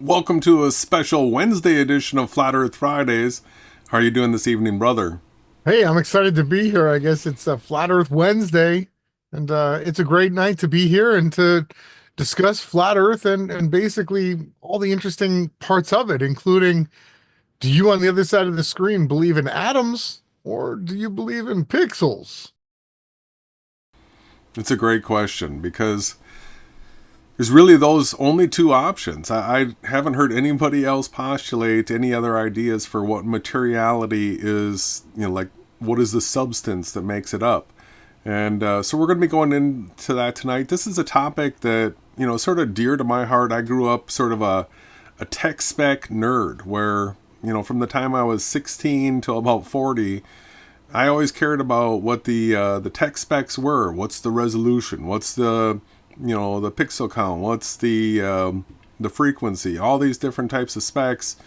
Welcome to a special Wednesday edition of Flat Earth Fridays. How are you doing this evening, brother? Hey, I'm excited to be here. I guess it's a Flat Earth Wednesday, and it's a great night to be here and to discuss flat Earth and basically all the interesting parts of it, including do you on the other side of the screen believe in atoms or do you believe in pixels? It's a great question because there's really those only two options. I haven't heard anybody else postulate any other ideas for what materiality is, like what is the substance that makes it up. And so we're going to be going into that tonight. This is a topic that, sort of dear to my heart. I grew up sort of a tech spec nerd where, from the time I was 16 till about 40, I always cared about what the tech specs were. What's the resolution? What's the pixel count? What's the frequency? All these different types of specs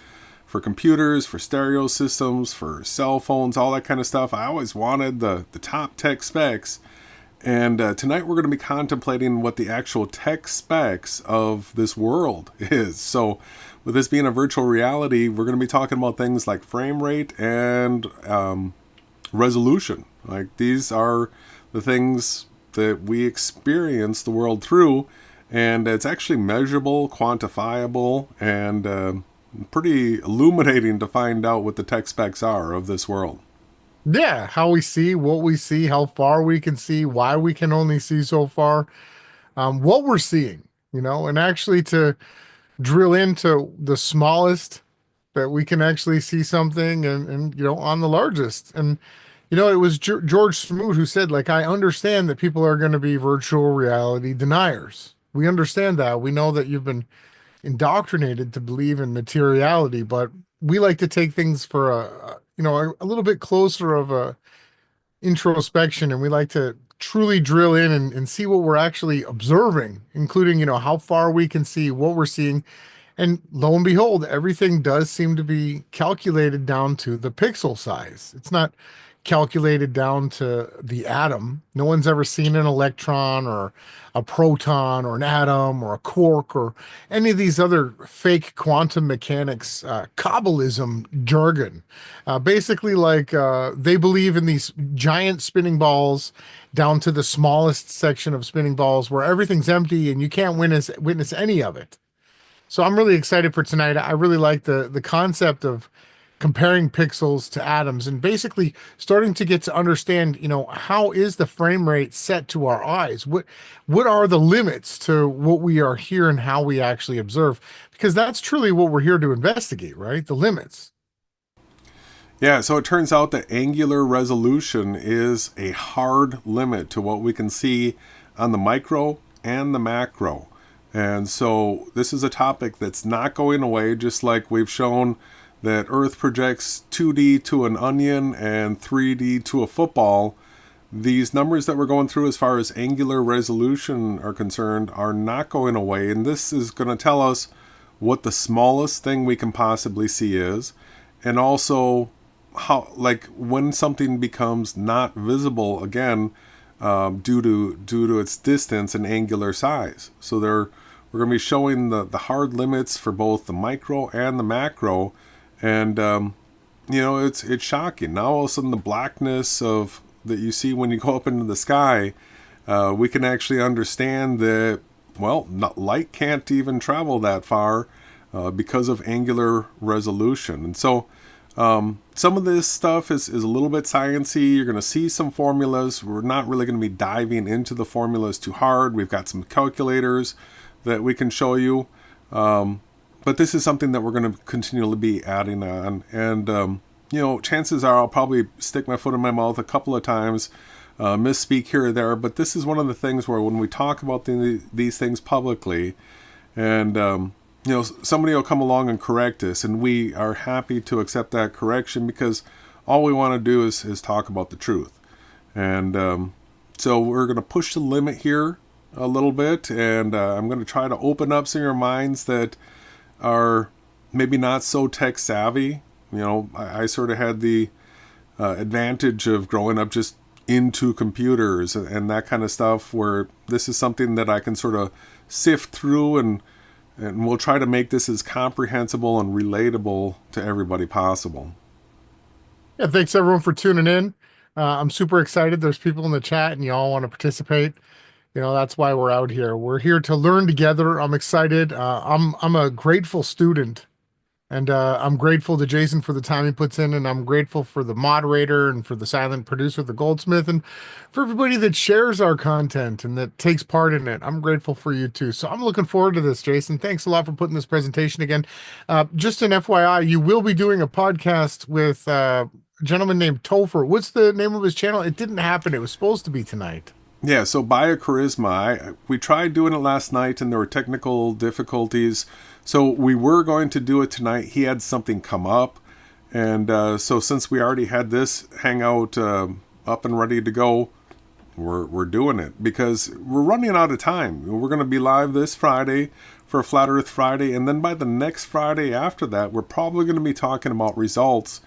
for computers, for stereo systems, for cell phones, all that kind of stuff. I always wanted the top tech specs. And tonight we're going to be contemplating what the actual tech specs of this world is. So with this being a virtual reality, we're going to be talking about things like frame rate and resolution. Like these are the things that we experience the world through, and it's actually measurable, quantifiable, and pretty illuminating to find out what the tech specs are of this world. Yeah, how we see, what we see, how far we can see, why we can only see so far, what we're seeing, and actually to drill into the smallest that we can actually see something and on the largest. And it was George Smoot who said, like, I understand that people are going to be virtual reality deniers. We understand that. We know that you've been indoctrinated to believe in materiality, but we like to take things for a little bit closer of a introspection, and we like to truly drill in and see what we're actually observing, including, how far we can see what we're seeing. And lo and behold, everything does seem to be calculated down to the pixel size. It's not calculated down to the atom. No one's ever seen an electron or a proton or an atom or a quark or any of these other fake quantum mechanics, Kabbalism jargon. Basically, like they believe in these giant spinning balls down to the smallest section of spinning balls where everything's empty and you can't witness any of it. So I'm really excited for tonight. I really like the concept of comparing pixels to atoms and basically starting to get to understand, how is the frame rate set to our eyes? What are the limits to what we are here and how we actually observe? Because that's truly what we're here to investigate, right? The limits. Yeah, so it turns out that angular resolution is a hard limit to what we can see on the micro and the macro. And so this is a topic that's not going away, just like we've shown that Earth projects 2D to an onion and 3D to a football. These numbers that we're going through as far as angular resolution are concerned are not going away. And this is going to tell us what the smallest thing we can possibly see is, and also how, like, when something becomes not visible again, due to its distance and angular size. So we're going to be showing the hard limits for both the micro and the macro, and it's shocking. Now all of a sudden the blackness of that you see when you go up into the sky, we can actually understand that, well, light can't even travel that far because of angular resolution. And so some of this stuff is a little bit sciencey. You're going to see some formulas. We're not really going to be diving into the formulas too hard. We've got some calculators that we can show you. But this is something that we're going to continually be adding on. And, chances are I'll probably stick my foot in my mouth a couple of times, misspeak here or there. But this is one of the things where when we talk about these things publicly, and somebody will come along and correct us, and we are happy to accept that correction because all we want to do is talk about the truth. And so we're going to push the limit here a little bit, and I'm going to try to open up some of your minds that are maybe not so tech savvy. I sort of had the advantage of growing up just into computers and that kind of stuff, where this is something that I can sort of sift through and And we'll try to make this as comprehensible and relatable to everybody possible. Yeah, thanks everyone for tuning in. I'm super excited. There's people in the chat and you all want to participate. That's why we're out here. We're here to learn together. I'm excited. I'm a grateful student, and I'm grateful to Jason for the time he puts in, and I'm grateful for the moderator and for the silent producer, the Goldsmith, and for everybody that shares our content and that takes part in it. I'm grateful for you too. So I'm looking forward to this, Jason. Thanks a lot for putting this presentation again. Just an FYI, you will be doing a podcast with a gentleman named Topher. What's the name of his channel? It didn't happen. It was supposed to be tonight. Yeah, so Biocharisma, we tried doing it last night and there were technical difficulties. So we were going to do it tonight. He had something come up. And so since we already had this hangout up and ready to go, we're doing it because we're running out of time. We're going to be live this Friday for Flat Earth Friday. And then by the next Friday after that, we're probably going to be talking about results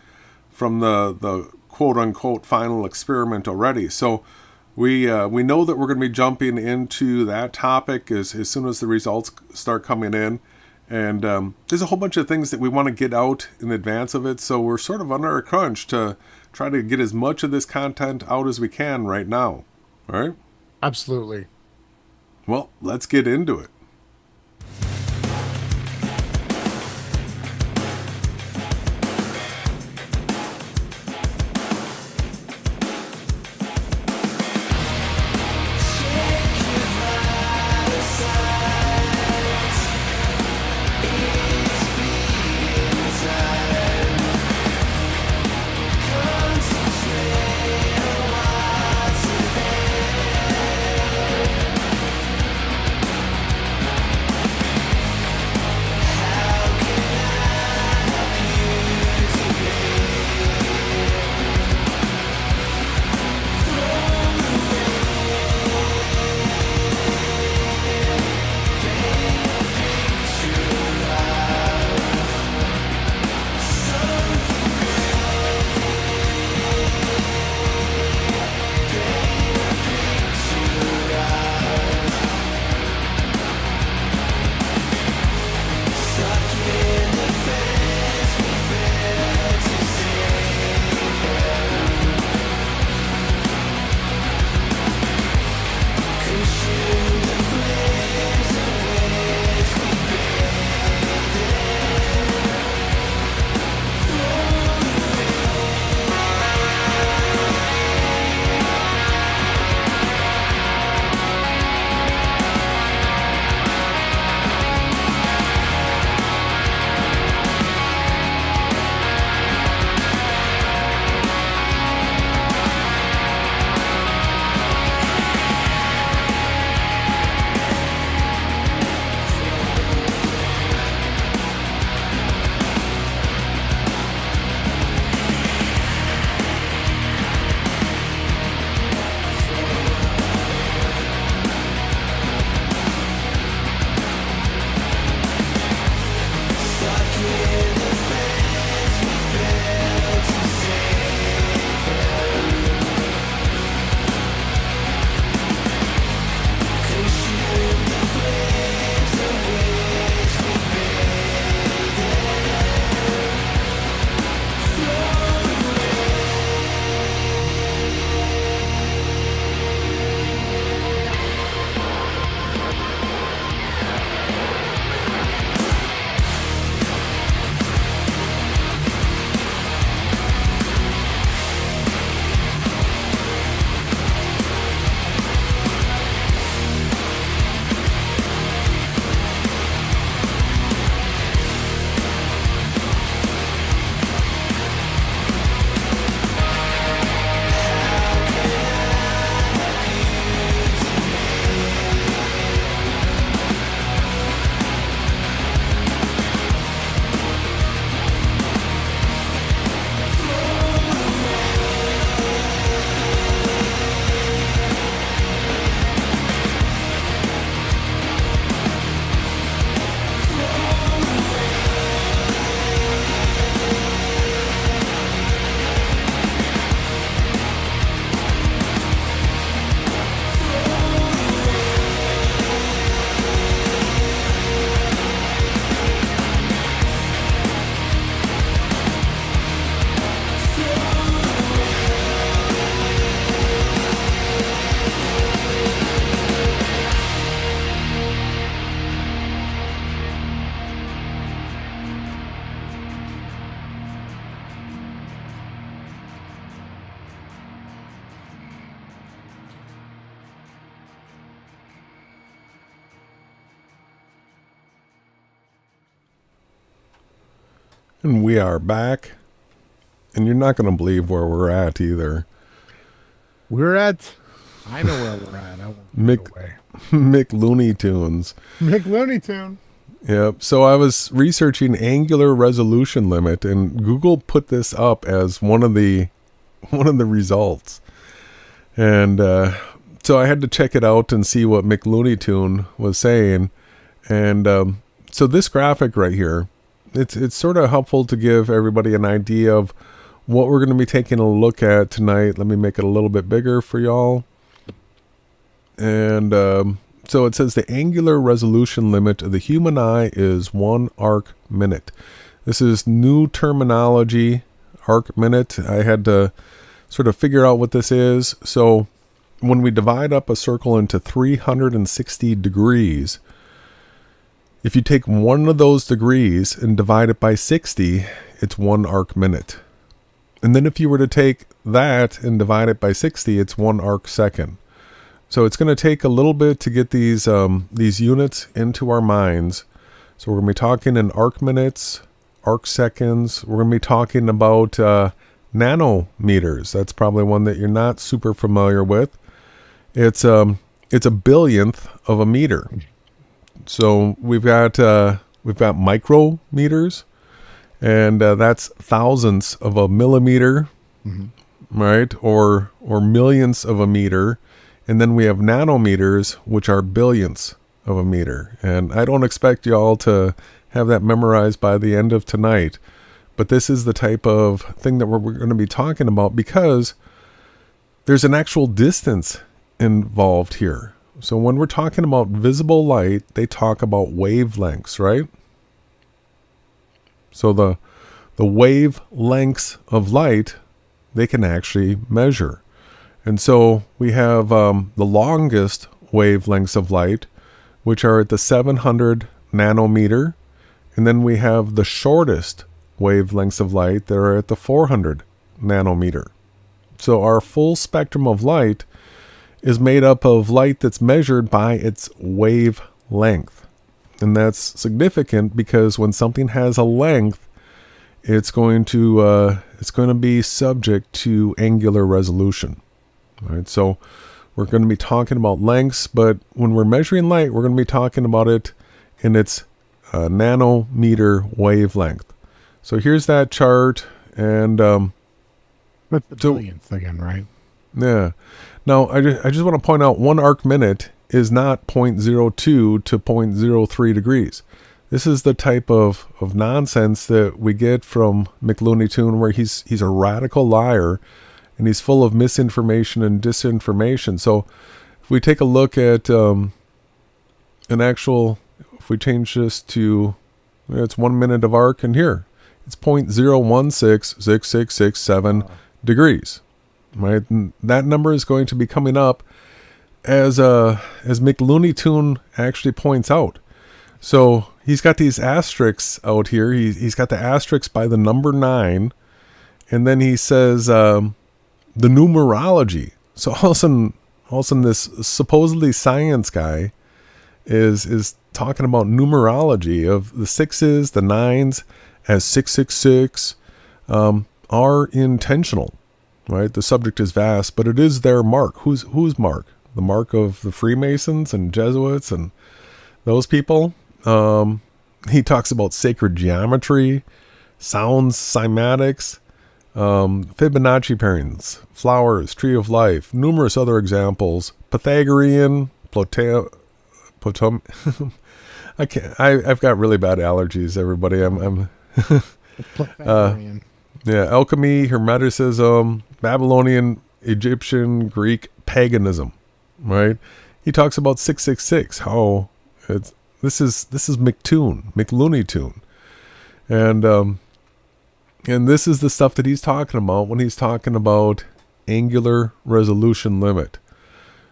from the quote-unquote final experiment already. So we know that we're going to be jumping into that topic as soon as the results start coming in. And there's a whole bunch of things that we want to get out in advance of it. So we're sort of under a crunch to try to get as much of this content out as we can right now. All right? Absolutely. Well, let's get into it. And we are back. And you're not going to believe where we're at either. I know where we're at. I won't give it away. Mick Looney Tunes. Mick Looney Tune. Yep. So I was researching angular resolution limit, and Google put this up as one of the results. And so I had to check it out and see what Mick Looney Tune was saying. And so this graphic right here, it's sort of helpful to give everybody an idea of what we're going to be taking a look at tonight. Let me make it a little bit bigger for y'all. And so it says the angular resolution limit of the human eye is 1 arc minute. This is new terminology, arc minute. I had to sort of figure out what this is. So when we divide up a circle into 360 degrees, if you take one of those degrees and divide it by 60, it's 1 arc minute. And then if you were to take that and divide it by 60, it's 1 arc second. So it's going to take a little bit to get these units into our minds. So we're going to be talking in arc minutes, arc seconds. We're going to be talking about nanometers. That's probably one that you're not super familiar with. It's a billionth of a meter. So we've got micrometers, and that's thousandths of a millimeter, right? Or millionths of a meter. And then we have nanometers, which are billionths of a meter. And I don't expect y'all to have that memorized by the end of tonight. But this is the type of thing that we're going to be talking about, because there's an actual distance involved here. So when we're talking about visible light, they talk about wavelengths, right? So the wavelengths of light, they can actually measure. And so we have the longest wavelengths of light, which are at the 700 nanometer. And then we have the shortest wavelengths of light that are at the 400 nanometer. So our full spectrum of light is made up of light that's measured by its wavelength. And that's significant because when something has a length, it's going to be subject to angular resolution. All right, so we're going to be talking about lengths, but when we're measuring light, we're going to be talking about it in its nanometer wavelength. So here's that chart, and That's the billionth again, right? Yeah. Now, I just want to point out 1 arc minute is not 0.02 to 0.03 degrees. This is the type of nonsense that we get from Mick Looney Tune, where he's a radical liar, and he's full of misinformation and disinformation. So if we take a look at if we change this to, it's 1 minute of arc, and here, it's 0.01666667 degrees, right? And that number is going to be coming up as Mick Looney Tune actually points out. So he's got these asterisks out here. He's got the asterisks by the number 9, and then he says the numerology. So all of a sudden this supposedly science guy is talking about numerology of the 6s, the 9s as 666 are intentional, right? The subject is vast, but it is their mark. Whose mark? The mark of the Freemasons and Jesuits and those people. He talks about sacred geometry, sounds, cymatics, Fibonacci patterns, flowers, tree of life, numerous other examples, Pythagorean, I've got really bad allergies, everybody. I'm alchemy, Hermeticism, Babylonian, Egyptian, Greek, paganism, right? He talks about 666, how this is Mick Looney Tune. And this is the stuff that he's talking about when he's talking about angular resolution limit.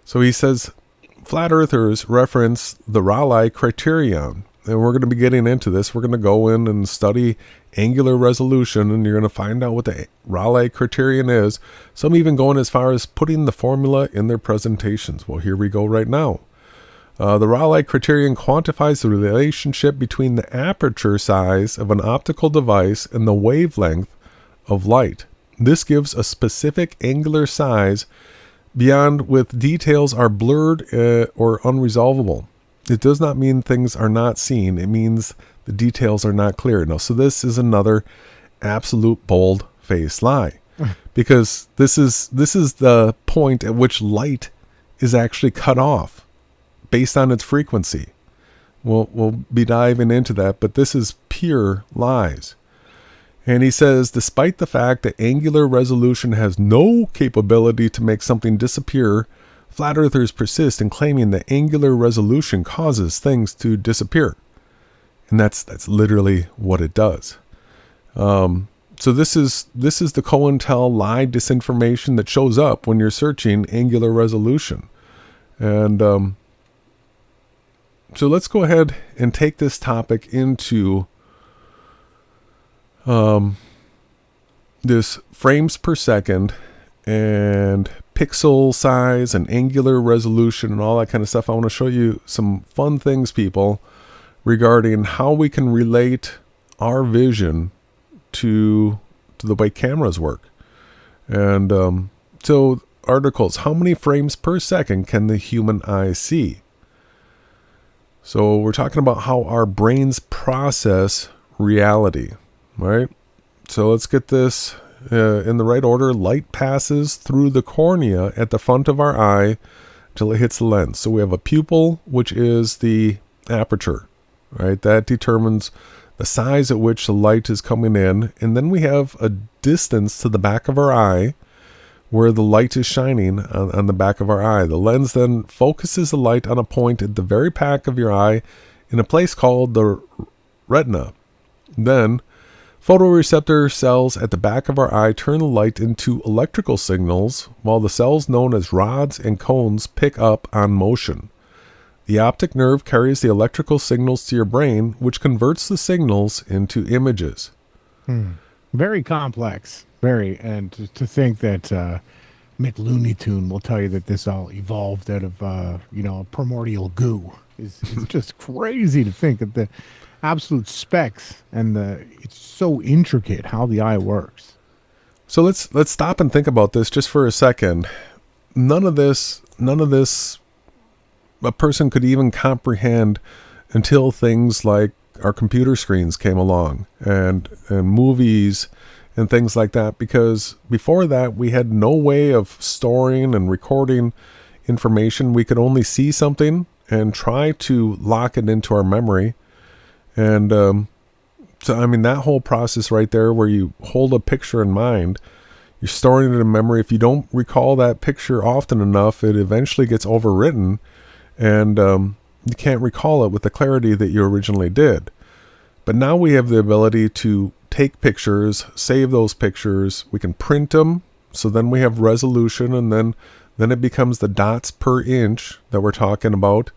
So he says flat earthers reference the Rayleigh criterion. And we're going to be getting into this. We're going to go in and study angular resolution, and you're going to find out what the Rayleigh criterion is. Some even going as far as putting the formula in their presentations. Well, here we go right now. The Rayleigh criterion quantifies the relationship between the aperture size of an optical device and the wavelength of light. This gives a specific angular size beyond which details are blurred or unresolvable. It does not mean things are not seen. It means the details are not clear. Now, so this is another absolute bold-faced lie, because this is the point at which light is actually cut off based on its frequency. We'll be diving into that, but this is pure lies. And he says, despite the fact that angular resolution has no capability to make something disappear, flat earthers persist in claiming that angular resolution causes things to disappear. And that's literally what it does. So this is the COINTEL lie disinformation that shows up when you're searching angular resolution. And so let's go ahead and take this topic into this frames per second and pixel size and angular resolution and all that kind of stuff. I want to show you some fun things, people, regarding how we can relate our vision to the way cameras work. And so articles, how many frames per second can the human eye see? So we're talking about how our brains process reality, right? So let's get this in the right order. Light passes through the cornea at the front of our eye till it hits the lens. So we have a pupil, which is the aperture, right? That determines the size at which the light is coming in. And then we have a distance to the back of our eye where the light is shining on the back of our eye. The lens then focuses the light on a point at the very back of your eye in a place called the retina. Then photoreceptor cells at the back of our eye turn the light into electrical signals, while the cells known as rods and cones pick up on motion. The optic nerve carries the electrical signals to your brain, which converts the signals into images. Very complex. Very. And to think that Mick Looney Tune will tell you that this all evolved out of, primordial goo is just crazy to think that the absolute specs and it's so intricate how the eye works. So let's stop and think about this just for a second. None of this a person could even comprehend until things like our computer screens came along and movies and things like that, because before that we had no way of storing and recording information. We could only see something and try to lock it into our memory. And so, I mean, that whole process right there where you hold a picture in mind, you're storing it in memory. If you don't recall that picture often enough, it eventually gets overwritten and you can't recall it with the clarity that you originally did. But now we have the ability to take pictures, save those pictures. We can print them. So then we have resolution, and then it becomes the dots per inch that we're talking about.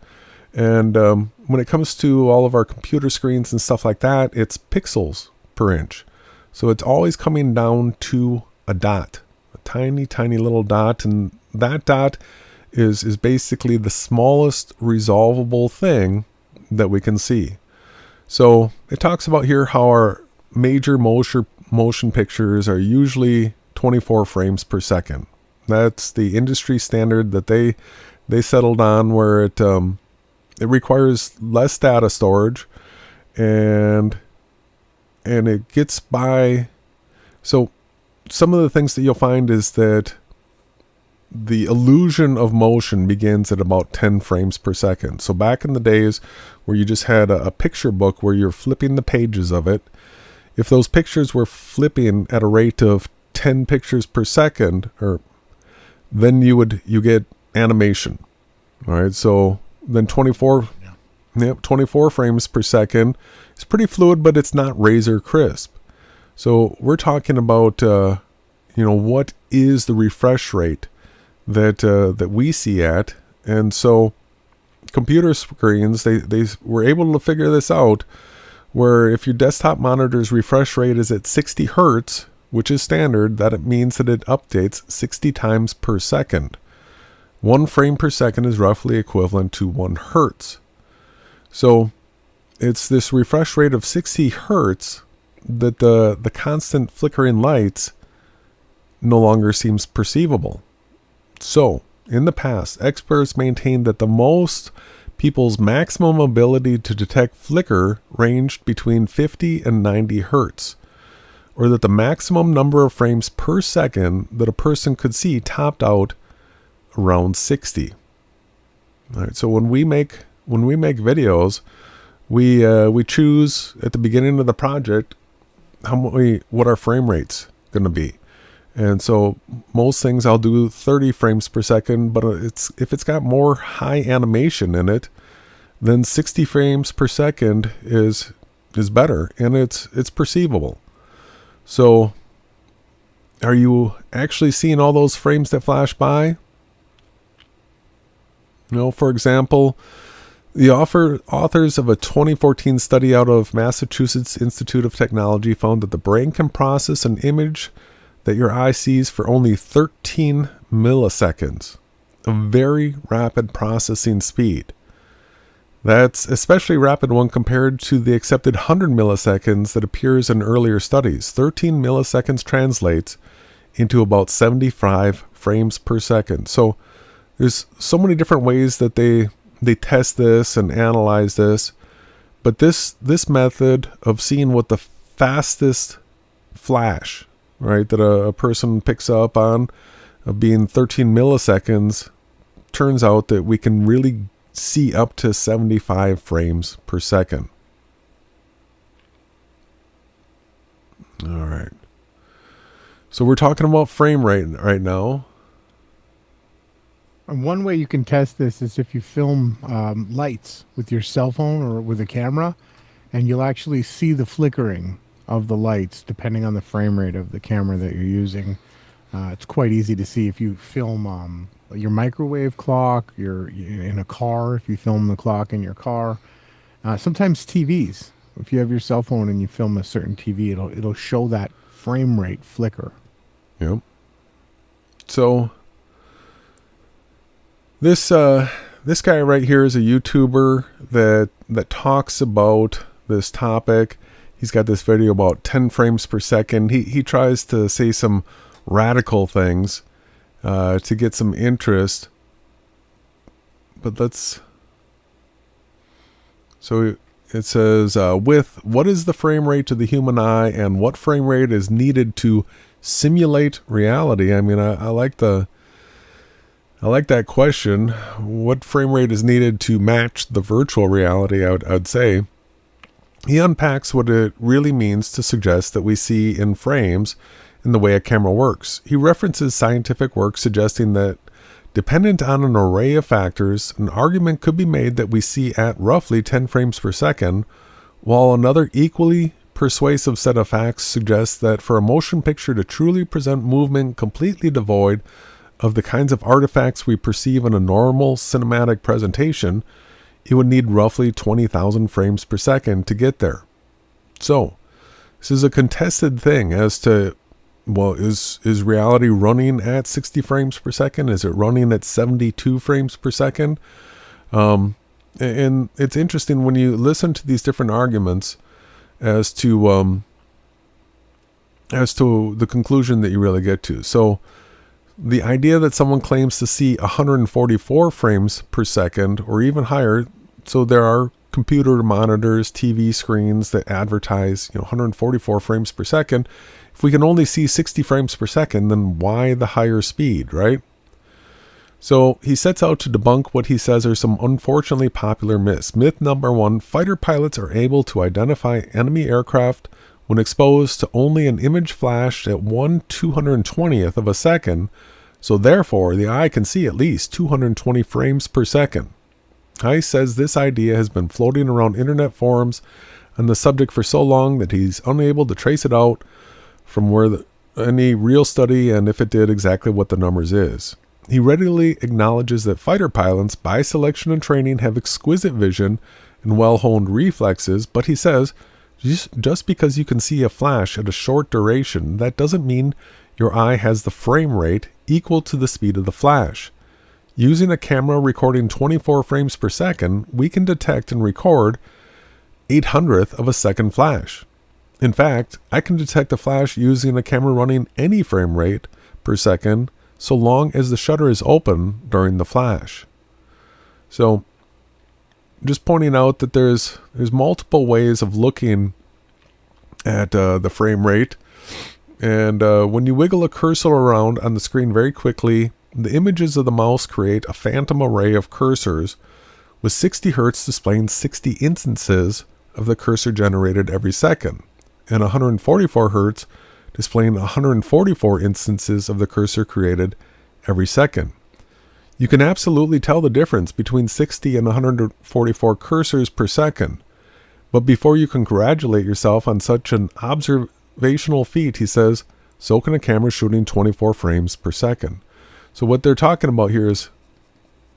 And when it comes to all of our computer screens and stuff like that, it's pixels per inch. So it's always coming down to a dot, a tiny, tiny little dot. And that dot is basically the smallest resolvable thing that we can see. So it talks about here how our major motion pictures are usually 24 frames per second. That's the industry standard that they settled on, where it requires less data storage and it gets by. So some of the things that you'll find is that the illusion of motion begins at about 10 frames per second. So back in the days where you just had a picture book where you're flipping the pages of it, if those pictures were flipping at a rate of 10 pictures per second, then you get animation. All right, so then 24 frames per second is pretty fluid, but it's not razor crisp. So we're talking about what is the refresh rate that we see at. And so computer screens, they were able to figure this out, where if your desktop monitor's refresh rate is at 60 hertz, which is standard, that it means that it updates 60 times per second. 1 frame per second is roughly equivalent to 1 hertz. So it's this refresh rate of 60 hertz that the constant flickering lights no longer seems perceivable. So, in the past, experts maintained that the most people's maximum ability to detect flicker ranged between 50 and 90 hertz, or that the maximum number of frames per second that a person could see topped out around 60. All right, so when we make videos, we choose at the beginning of the project what our frame rate's going to be. And so most things I'll do 30 frames per second, but if it's got more high animation in it, then 60 frames per second is better, and it's perceivable. So are you actually seeing all those frames that flash by? For example, the authors of a 2014 study out of Massachusetts Institute of Technology found that the brain can process an image that your eye sees for only 13 milliseconds, a very rapid processing speed. That's especially rapid when compared to the accepted 100 milliseconds that appears in earlier studies. 13 milliseconds translates into about 75 frames per second. So there's so many different ways that they test this and analyze this, but this method of seeing what the fastest flash, right, that a person picks up on, of being 13 milliseconds, turns out that we can really see up to 75 frames per second. All right. So we're talking about frame rate right now. And one way you can test this is if you film lights with your cell phone or with a camera, and you'll actually see the flickering of the lights depending on the frame rate of the camera that you're using. It's quite easy to see if you film your microwave clock, you're in a car, if you film the clock in your car. Sometimes TVs, if you have your cell phone and you film a certain TV, it'll show that frame rate flicker. Yep. So this guy right here is a YouTuber that talks about this topic. He's got this video about 10 frames per second. He tries to say some radical things to get some interest. But so it says, with what is the frame rate to the human eye and what frame rate is needed to simulate reality? I mean, I like that question. What frame rate is needed to match the virtual reality, I'd say. He unpacks what it really means to suggest that we see in frames in the way a camera works. He references scientific work suggesting that, dependent on an array of factors, an argument could be made that we see at roughly 10 frames per second, while another equally persuasive set of facts suggests that for a motion picture to truly present movement completely devoid of the kinds of artifacts we perceive in a normal cinematic presentation, it would need roughly 20,000 frames per second to get there. So, this is a contested thing as to, well, is reality running at 60 frames per second? Is it running at 72 frames per second? And it's interesting when you listen to these different arguments as to the conclusion that you really get to. So, the idea that someone claims to see 144 frames per second or even higher, so there are computer monitors, TV screens that advertise 144 frames per second. If we can only see 60 frames per second, then why the higher speed, right? So he sets out to debunk what he says are some unfortunately popular myths. Myth number 1, fighter pilots are able to identify enemy aircraft when exposed to only an image flashed at 1/220th of a second, so therefore the eye can see at least 220 frames per second. Heiss says this idea has been floating around internet forums on the subject for so long that he's unable to trace it out from where any real study and if it did exactly what the numbers is. He readily acknowledges that fighter pilots, by selection and training, have exquisite vision and well-honed reflexes, but he says, just because you can see a flash at a short duration, that doesn't mean your eye has the frame rate equal to the speed of the flash. Using a camera recording 24 frames per second, we can detect and record 800th of a second flash. In fact, I can detect a flash using a camera running any frame rate per second so long as the shutter is open during the flash. So, just pointing out that there's multiple ways of looking at the frame rate. And when you wiggle a cursor around on the screen very quickly, the images of the mouse create a phantom array of cursors with 60 Hz displaying 60 instances of the cursor generated every second, and 144 Hz displaying 144 instances of the cursor created every second. You can absolutely tell the difference between 60 and 144 cursors per second. But before you congratulate yourself on such an observational feat, he says, so can a camera shooting 24 frames per second. So what they're talking about here is,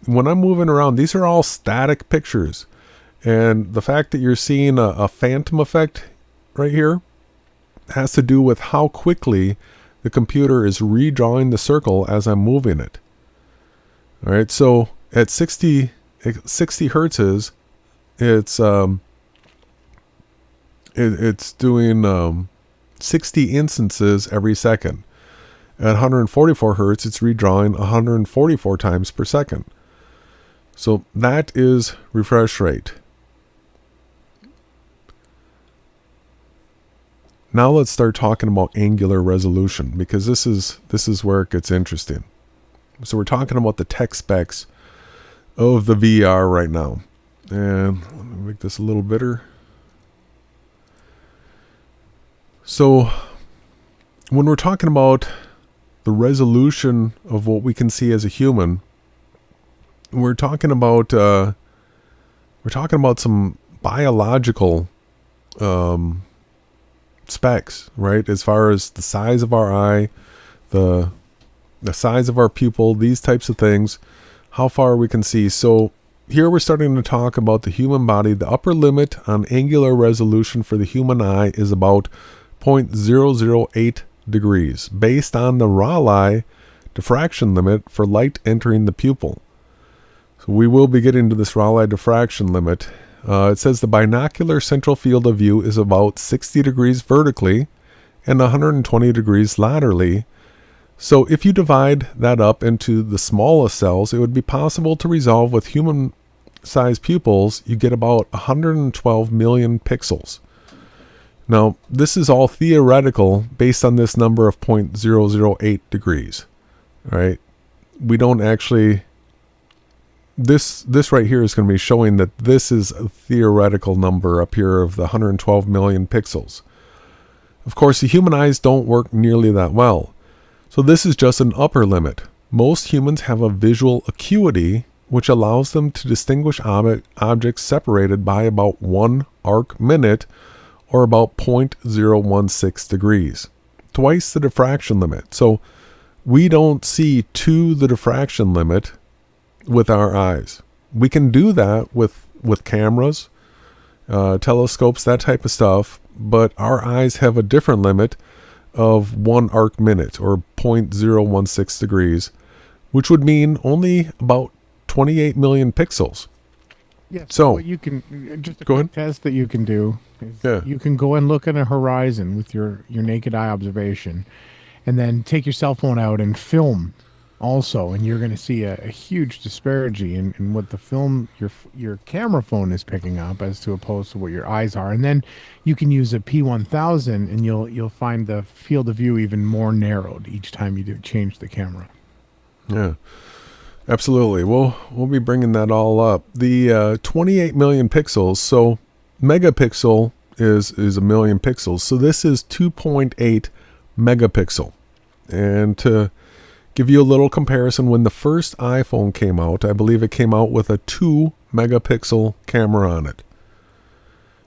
when I'm moving around, these are all static pictures. And the fact that you're seeing a phantom effect right here has to do with how quickly the computer is redrawing the circle as I'm moving it. All right, so at 60 hertzes, it's doing 60 instances every second. At 144 hertz, it's redrawing 144 times per second. So that is refresh rate. Now let's start talking about angular resolution, because this is where it gets interesting. So we're talking about the tech specs of the VR right now. And let me make this a little bigger. So when we're talking about the resolution of what we can see as a human, we're talking about some biological specs, right? As far as the size of our eye, the size of our pupil, these types of things, how far we can see. So here we're starting to talk about the human body. The upper limit on angular resolution for the human eye is about 0.008 degrees, based on the Rayleigh diffraction limit for light entering the pupil. So we will be getting to this Rayleigh diffraction limit. It says the binocular central field of view is about 60 degrees vertically and 120 degrees laterally. So if you divide that up into the smallest cells, it would be possible to resolve with human-sized pupils. You get about 112 million pixels. Now, this is all theoretical based on this number of 0.008 degrees. All right? We don't actually... This right here is going to be showing that this is a theoretical number up here of the 112 million pixels. Of course, the human eyes don't work nearly that well. So this is just an upper limit. Most humans have a visual acuity, which allows them to distinguish objects separated by about 1 arc minute, or about 0.016 degrees. Twice the diffraction limit. So we don't see to the diffraction limit with our eyes. We can do that with cameras, telescopes, that type of stuff, but our eyes have a different limit of 1 arc minute, or 0.016 degrees, which would mean only about 28 million pixels. Yeah. So what you can just a go quick ahead. test that you can do is you can go and look at a horizon with your naked eye observation, and then take your cell phone out and film also, and you're going to see a huge disparity in what the film your camera phone is picking up as to opposed to what your eyes are. And then you can use a P1000 and you'll find the field of view even more narrowed each time you do change the camera. Yeah, absolutely. We'll be bringing that all up. The 28 million pixels. So megapixel is a million pixels. So this is 2.8 megapixel. And to give you a little comparison, when the first iPhone came out, I believe it came out with a 2 megapixel camera on it.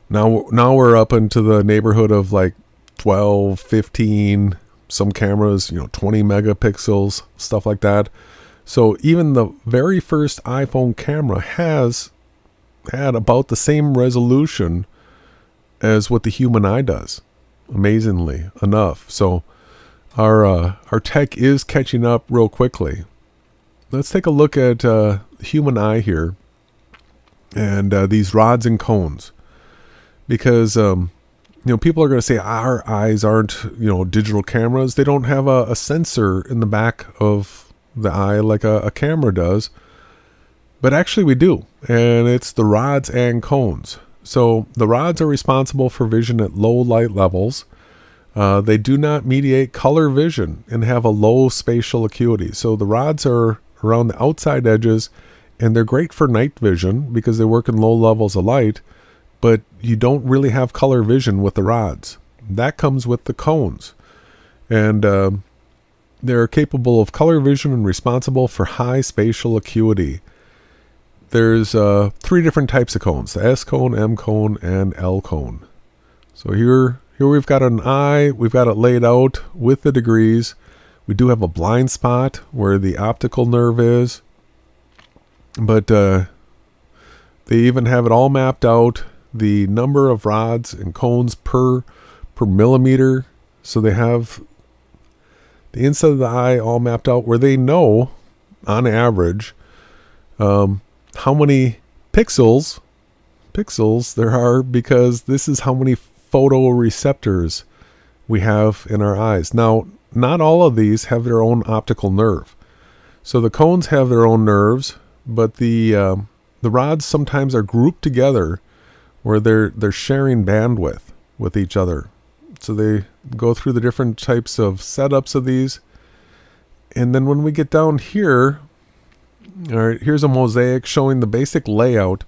Now we're up into the neighborhood of like 12, 15, some cameras, 20 megapixels, stuff like that. So even the very first iPhone camera has had about the same resolution as what the human eye does, amazingly enough. So our tech is catching up real quickly. let's take a look at human eye here and these rods and cones, because people are going to say our eyes aren't digital cameras. They don't have a sensor in the back of the eye like a camera does, but actually we do, and it's the rods and cones. So the rods are responsible for vision at low light levels. They do not mediate color vision and have a low spatial acuity. So the rods are around the outside edges, and they're great for night vision because they work in low levels of light, but you don't really have color vision with the rods. That comes with the cones. And they're capable of color vision and responsible for high spatial acuity. There's 3 different types of cones: the S cone, M cone, and L cone. So here we've got an eye. We've got it laid out with the degrees. We do have a blind spot where the optical nerve is, but they even have it all mapped out, the number of rods and cones per millimeter. So they have the inside of the eye all mapped out where they know, on average, how many pixels there are, because this is how many photoreceptors we have in our eyes. Now, not all of these have their own optical nerve. So the cones have their own nerves, but the rods sometimes are grouped together where they're sharing bandwidth with each other. So they go through the different types of setups of these. And then when we get down here, all right, here's a mosaic showing the basic layout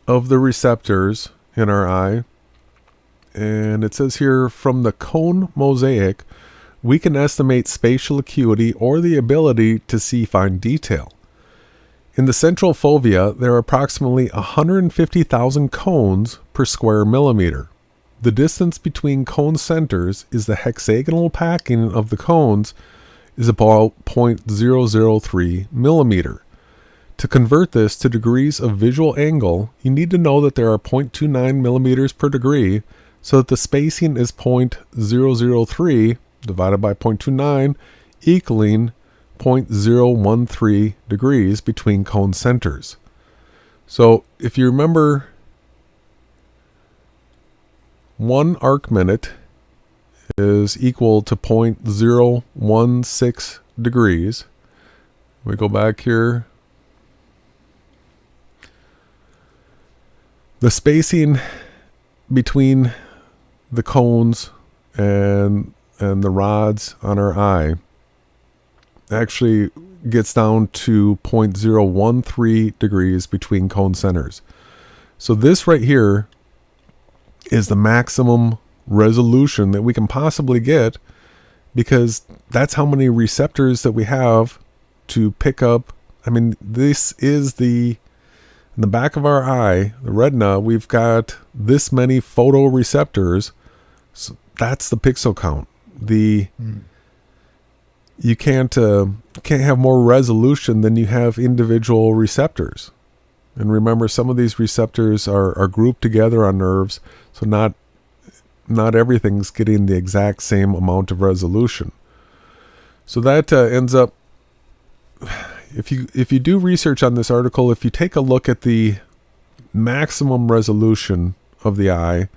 of the receptors in our eye. And it says here, from the cone mosaic, we can estimate spatial acuity or the ability to see fine detail. In the central fovea, there are approximately 150,000 cones per square millimeter. The distance between cone centers is the hexagonal packing of the cones is about 0.003 millimeter. To convert this to degrees of visual angle, you need to know that there are 0.29 millimeters per degree, so that the spacing is 0.003 divided by 0.29, equaling 0.013 degrees between cone centers. So if you remember, 1 arc minute is equal to 0.016 degrees. We go back here. The spacing between the cones and the rods on our eye actually gets down to 0.013 degrees between cone centers. So this right here is the maximum resolution that we can possibly get, because that's how many receptors that we have to pick up. I mean, this is in the back of our eye, the retina, we've got this many photoreceptors. So that's the pixel count. You can't have more resolution than you have individual receptors. And remember, some of these receptors are grouped together on nerves, so not everything's getting the exact same amount of resolution. So that ends up, if you do research on this article, if you take a look at the maximum resolution of the eye,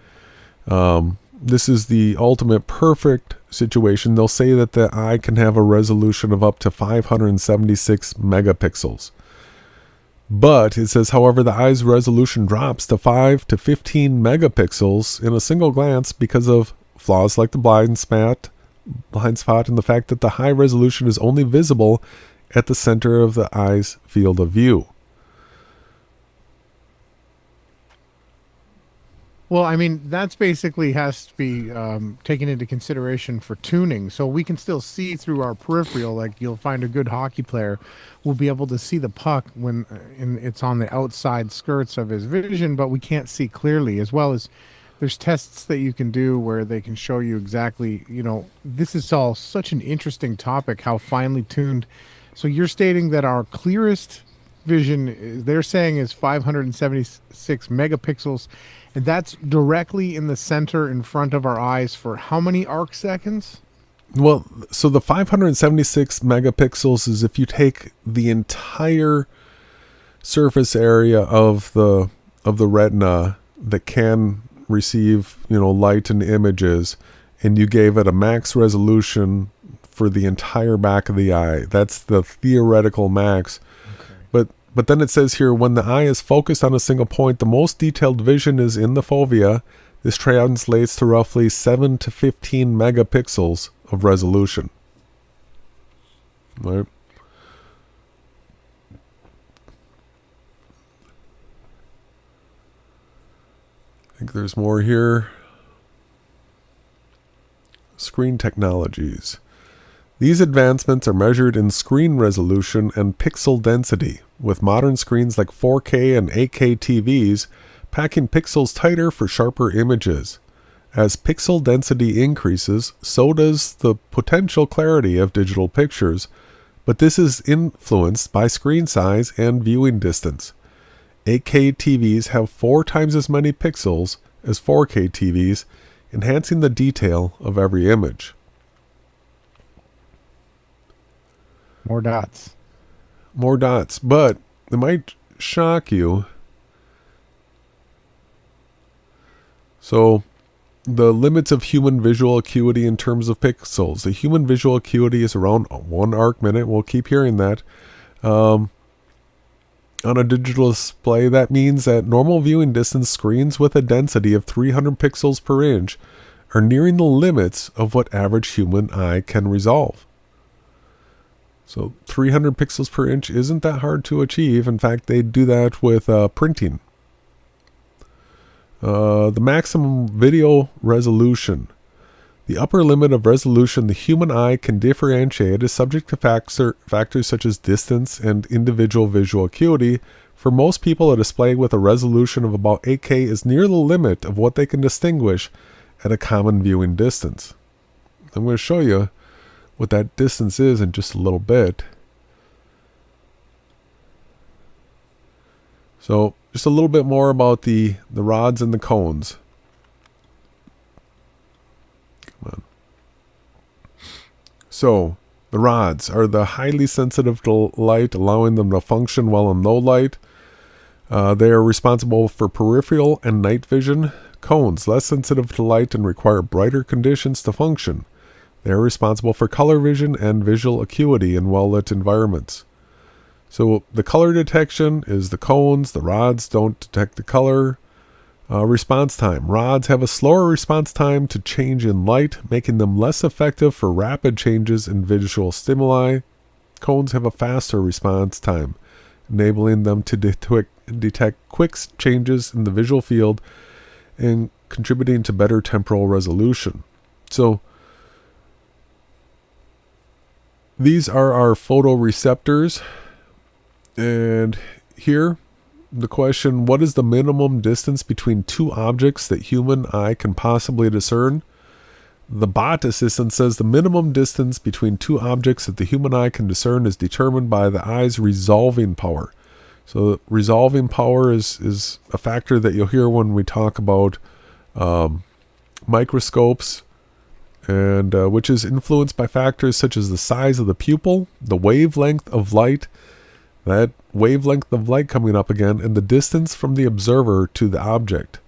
this is the ultimate perfect situation. They'll say that the eye can have a resolution of up to 576 megapixels. But it says, however, the eye's resolution drops to 5 to 15 megapixels in a single glance because of flaws like the blind spot, and the fact that the high resolution is only visible at the center of the eye's field of view. Well, I mean, that's basically has to be taken into consideration for tuning. So we can still see through our peripheral. Like, you'll find a good hockey player will be able to see the puck when it's on the outside skirts of his vision, but we can't see clearly. As well as there's tests that you can do where they can show you exactly, this is all such an interesting topic, how finely tuned. So you're stating that our clearest vision, they're saying, is 576 megapixels. And that's directly in the center in front of our eyes for how many arc seconds? Well, so the 576 megapixels is if you take the entire surface area of the retina that can receive, light and images, and you gave it a max resolution for the entire back of the eye. That's the theoretical max. Okay. But then it says here, when the eye is focused on a single point, the most detailed vision is in the fovea. This translates to roughly 7 to 15 megapixels of resolution. Right? I think there's more here. Screen technologies. These advancements are measured in screen resolution and pixel density, with modern screens like 4K and 8K TVs packing pixels tighter for sharper images. As pixel density increases, so does the potential clarity of digital pictures, but this is influenced by screen size and viewing distance. 8K TVs have 4 times as many pixels as 4K TVs, enhancing the detail of every image. More dots. More dots, but it might shock you. So, the limits of human visual acuity in terms of pixels. The human visual acuity is around 1 arc minute. We'll keep hearing that. On a digital display, that means that normal viewing distance screens with a density of 300 pixels per inch are nearing the limits of what average human eye can resolve. So 300 pixels per inch isn't that hard to achieve. In fact, they do that with printing. The maximum video resolution. The upper limit of resolution the human eye can differentiate is subject to factors such as distance and individual visual acuity. For most people, a display with a resolution of about 8K is near the limit of what they can distinguish at a common viewing distance. I'm going to show you what that distance is in just a little bit. So just a little bit more about the rods and the cones. Come on. So the rods are the highly sensitive to light, allowing them to function well in low light. They are responsible for peripheral and night vision. Cones, less sensitive to light and require brighter conditions to function. They are responsible for color vision and visual acuity in well-lit environments. So the color detection is the cones. The rods don't detect the color. Response time. Rods have a slower response time to change in light, making them less effective for rapid changes in visual stimuli. Cones have a faster response time, enabling them to detect quick changes in the visual field and contributing to better temporal resolution. So these are our photoreceptors. And here, the question, what is the minimum distance between two objects that human eye can possibly discern? The bot assistant says the minimum distance between two objects that the human eye can discern is determined by the eye's resolving power. So resolving power is a factor that you'll hear when we talk about microscopes, and which is influenced by factors such as the size of the pupil, the wavelength of light, that wavelength of light coming up again, and the distance from the observer to the object.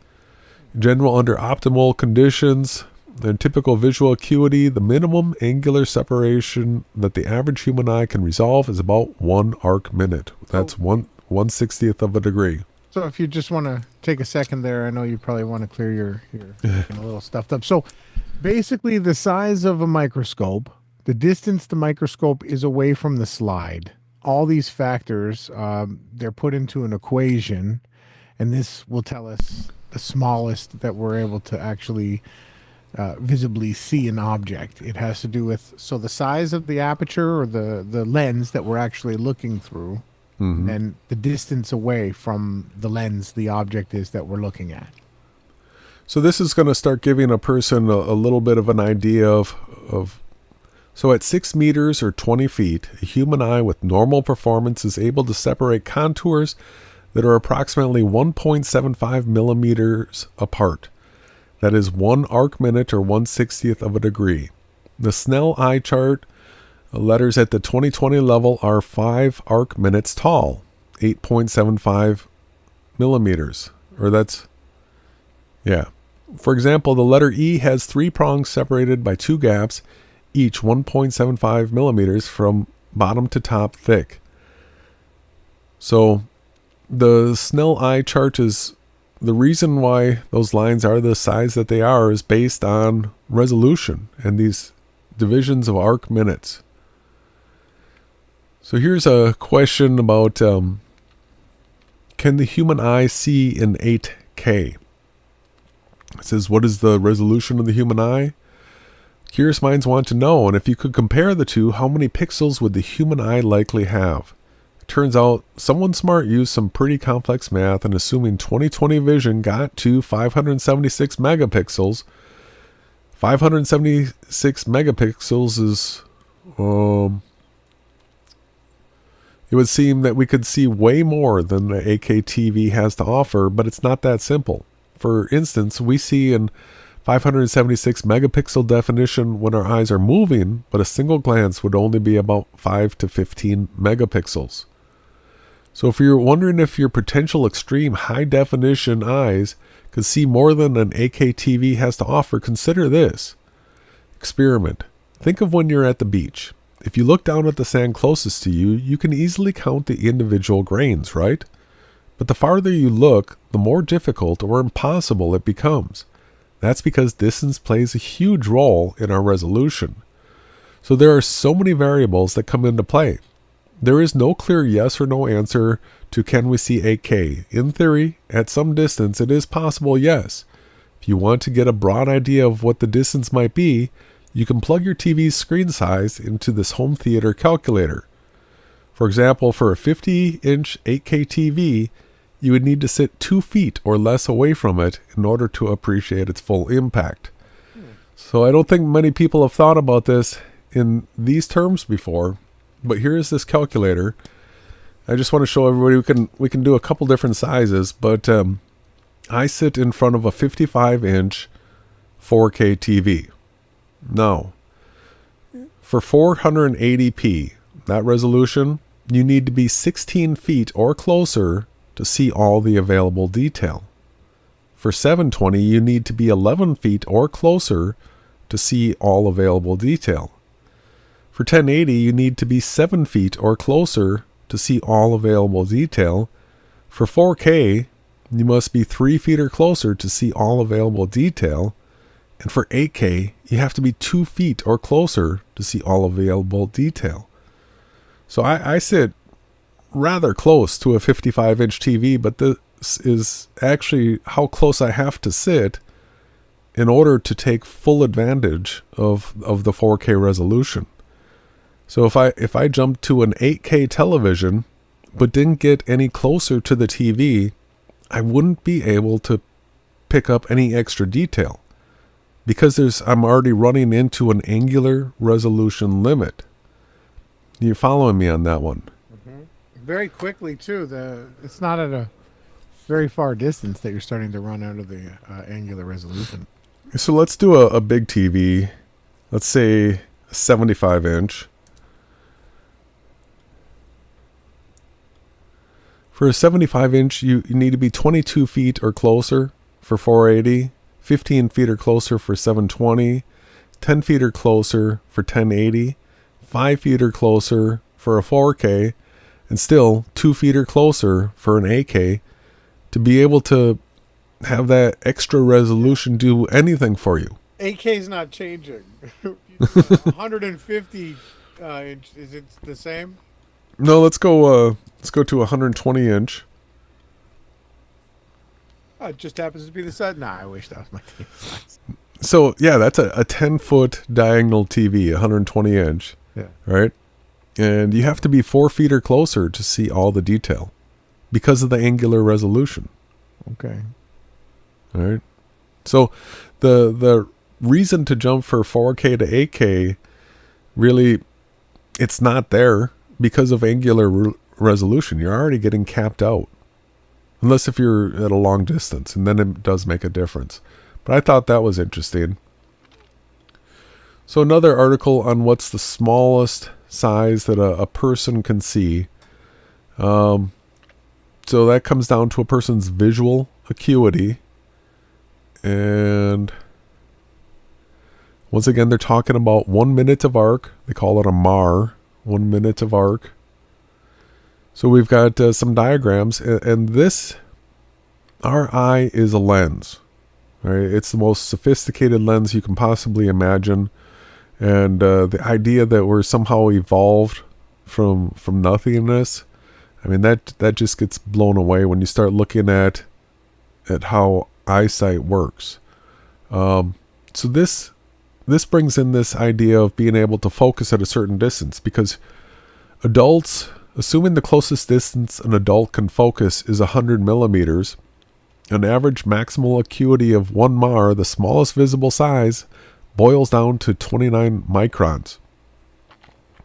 In general, under optimal conditions and typical visual acuity, the minimum angular separation that the average human eye can resolve is about 1 arc minute. That's 1/60th of a degree. So if you just want to take a second there, I know you probably want to clear your a little stuffed up. So basically the size of a microscope, the distance the microscope is away from the slide. All these factors, they're put into an equation, and this will tell us the smallest that we're able to actually visibly see an object. It has to do with, so the size of the aperture or the lens that we're actually looking through, and the distance away from the lens the object is that we're looking at. So this is going to start giving a person a little bit of an idea of so at 6 meters or 20 feet, a human eye with normal performance is able to separate contours that are approximately 1.75 millimeters apart. That is 1 arc minute or 1/60th of a degree. the Snell eye chart letters at the 2020 level are 5 arc minutes tall, 8.75 millimeters. Or that's, yeah. For example, the letter E has 3 prongs separated by 2 gaps, each 1.75 millimeters from bottom to top thick. So the Snell eye chart is, the reason why those lines are the size that they are is based on resolution and these divisions of arc minutes. So here's a question about can the human eye see in 8K? It says, what is the resolution of the human eye? Curious minds want to know, and if you could compare the two, how many pixels would the human eye likely have? It turns out someone smart used some pretty complex math, and assuming 20/20 vision got to 576 megapixels, 576 megapixels is, it would seem that we could see way more than the 8K TV has to offer, but it's not that simple. For instance, we see in 576 megapixel definition when our eyes are moving, but a single glance would only be about 5 to 15 megapixels. So if you're wondering if your potential extreme high definition eyes could see more than an 8K TV has to offer, consider this experiment. Think of when you're at the beach. If you look down at the sand closest to you, you can easily count the individual grains, right? But the farther you look, the more difficult or impossible it becomes. That's because distance plays a huge role in our resolution. So there are so many variables that come into play. There is no clear yes or no answer to can we see 8K. In theory, at some distance, it is possible, yes. If you want to get a broad idea of what the distance might be, you can plug your TV's screen size into this home theater calculator. For example, for a 50-inch 8K TV, you would need to sit 2 feet or less away from it in order to appreciate its full impact. So I don't think many people have thought about this in these terms before, but here is this calculator. I just want to show everybody we can do a couple different sizes, but I sit in front of a 55-inch 4K TV. Now, for 480p, that resolution, you need to be 16 feet or closer to see all the available detail. For 720, you need to be 11 feet or closer to see all available detail. For 1080, you need to be 7 feet or closer to see all available detail. For 4K, you must be 3 feet or closer to see all available detail. And for 8K, you have to be 2 feet or closer to see all available detail. So I sit rather close to a 55-inch TV, but this is actually how close I have to sit in order to take full advantage of the 4K resolution. So if I jumped to an 8K television but didn't get any closer to the TV, I wouldn't be able to pick up any extra detail because I'm already running into an angular resolution limit. You're following me on that one? Mm-hmm. Very quickly too. It's not at a very far distance that you're starting to run out of the angular resolution. So let's do a big TV. Let's say a 75-inch. For a 75-inch, you need to be 22 feet or closer for 480, 15 feet or closer for 720, 10 feet or closer for 1080, 5 feet or closer for a 4K, and still 2 feet or closer for an 8K to be able to have that extra resolution do anything for you. 8K is not changing. 150 inch, is it the same? No, let's go to 120 inch. Oh, it just happens to be the size. Nah, I wish that was my TV size. So yeah, that's a 10-foot diagonal TV, 120 inch. Yeah. Right? And you have to be 4 feet or closer to see all the detail because of the angular resolution. Okay. All right. So the reason to jump for 4K to 8K, really, it's not there because of angular resolution. You're already getting capped out. Unless if you're at a long distance, and then it does make a difference. But I thought that was interesting. So another article on what's the smallest size that a person can see. So that comes down to a person's visual acuity. And once again, they're talking about 1 minute of arc. They call it a MAR, 1 minute of arc. So we've got some diagrams, and this, our eye is a lens, right? It's the most sophisticated lens you can possibly imagine. And the idea that we're somehow evolved from nothingness, I mean, that just gets blown away when you start looking at how eyesight works. So this brings in this idea of being able to focus at a certain distance, because adults, assuming the closest distance an adult can focus is 100 millimeters, an average maximal acuity of 1 MAR, the smallest visible size, boils down to 29 microns.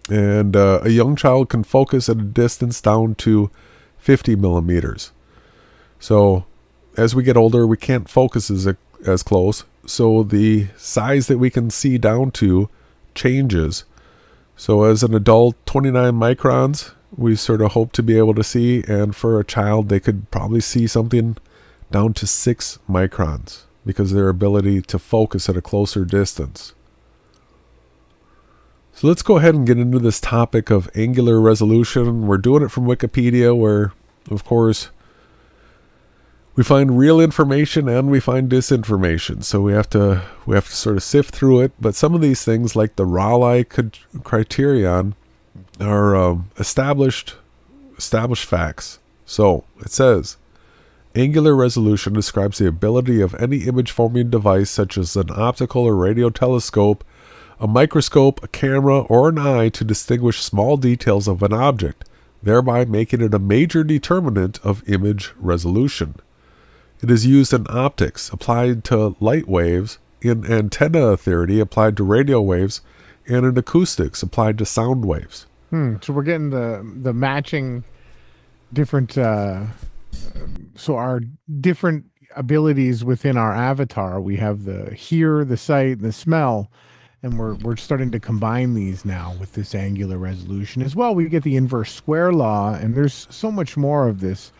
And a young child can focus at a distance down to 50 millimeters. So as we get older, we can't focus as close. So the size that we can see down to changes. So as an adult, 29 microns, we sort of hope to be able to see. And for a child, they could probably see something down to 6 microns because of their ability to focus at a closer distance. So let's go ahead and get into this topic of angular resolution. We're doing it from Wikipedia, where, of course, we find real information and we find disinformation. So we have to sort of sift through it. But some of these things, like the Rayleigh criterion, are established facts. So it says, angular resolution describes the ability of any image-forming device, such as an optical or radio telescope, a microscope, a camera, or an eye, to distinguish small details of an object, thereby making it a major determinant of image resolution. It is used in optics, applied to light waves, in antenna theory, applied to radio waves, and in acoustics, applied to sound waves. So we're getting the matching different, so our different abilities within our avatar. We have the hear, the sight, the smell, and we're starting to combine these now with this angular resolution as well. We get the inverse square law, and there's so much more of this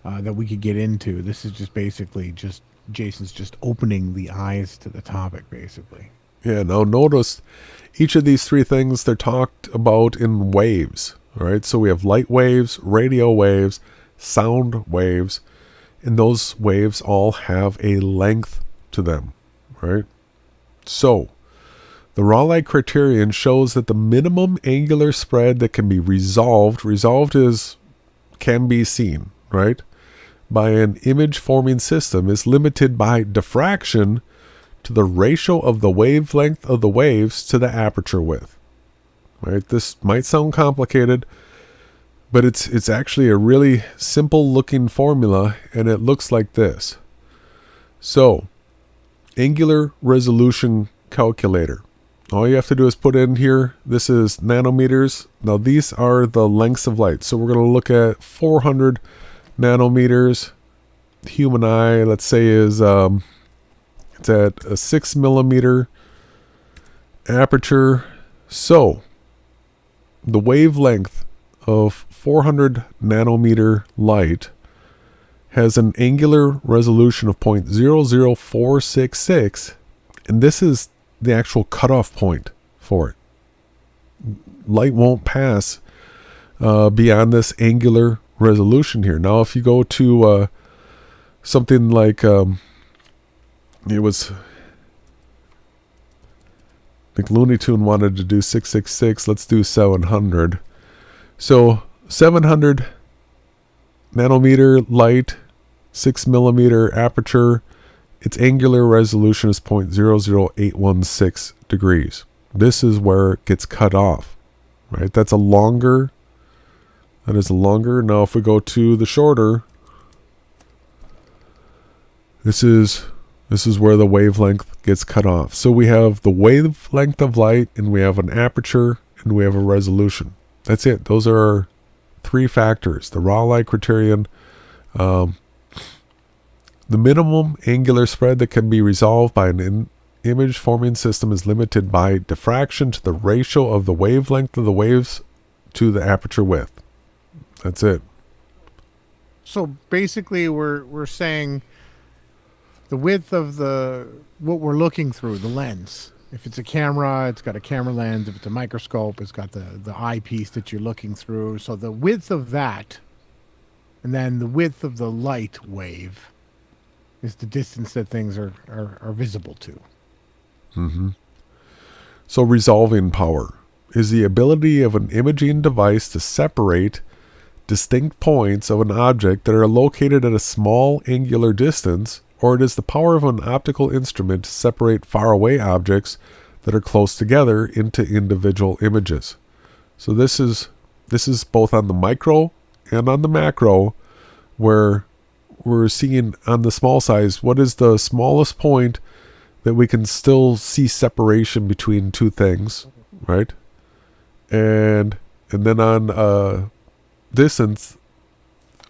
that we could get into. This is just basically just Jason's just opening the eyes to the topic, basically. Yeah, now notice each of these three things, they're talked about in waves, right? So we have light waves, radio waves, sound waves, and those waves all have a length to them, right? So the Rayleigh criterion shows that the minimum angular spread that can be resolved is can be seen, right, by an image-forming system is limited by diffraction to the ratio of the wavelength of the waves to the aperture width. Right? This might sound complicated, but it's actually a really simple-looking formula, and it looks like this. So, angular resolution calculator. All you have to do is put in here, this is nanometers. Now these are the lengths of light. So we're going to look at 400 nanometers. Human eye, let's say, is it's at a 6 millimeter aperture. So the wavelength of 400 nanometer light has an angular resolution of 0.00466, and this is the actual cutoff point for it. Light won't pass beyond this angular resolution here. Now, if you go to something like it was, I think Looney Tune wanted to do 666. Let's do 700. So 700 nanometer light, 6 millimeter aperture. Its angular resolution is 0.00816 degrees. This is where it gets cut off, right? That is a longer. Now, if we go to the shorter, this is where the wavelength gets cut off. So we have the wavelength of light, and we have an aperture, and we have a resolution. That's it. Those are our three factors. The Rayleigh criterion, the minimum angular spread that can be resolved by an image forming system is limited by diffraction to the ratio of the wavelength of the waves to the aperture width. That's it. So basically, we're saying the width of what we're looking through, the lens. If it's a camera, it's got a camera lens. If it's a microscope, it's got the eyepiece that you're looking through. So the width of that, and then the width of the light wave, is the distance that things are visible to. Mm-hmm. So resolving power is the ability of an imaging device to separate distinct points of an object that are located at a small angular distance, or it is the power of an optical instrument to separate faraway objects that are close together into individual images. So this is both on the micro and on the macro, where we're seeing on the small size, what is the smallest point that we can still see separation between two things, right? And then on distance,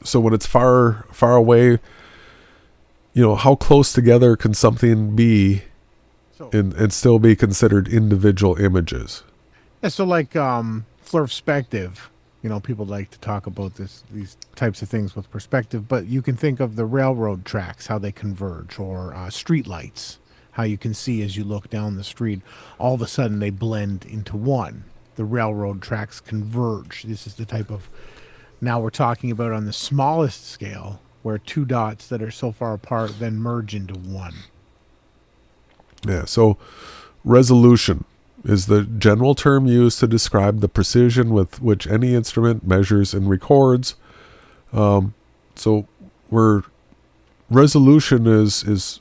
so when it's far away, how close together can something be and still be considered individual images? Yeah, so like perspective, people like to talk about these types of things with perspective, but you can think of the railroad tracks, how they converge, or street lights, how you can see as you look down the street, all of a sudden they blend into one. The railroad tracks converge. This is the type of, now we're talking about on the smallest scale, where two dots that are so far apart then merge into one. Yeah, so resolution is the general term used to describe the precision with which any instrument measures and records. Resolution is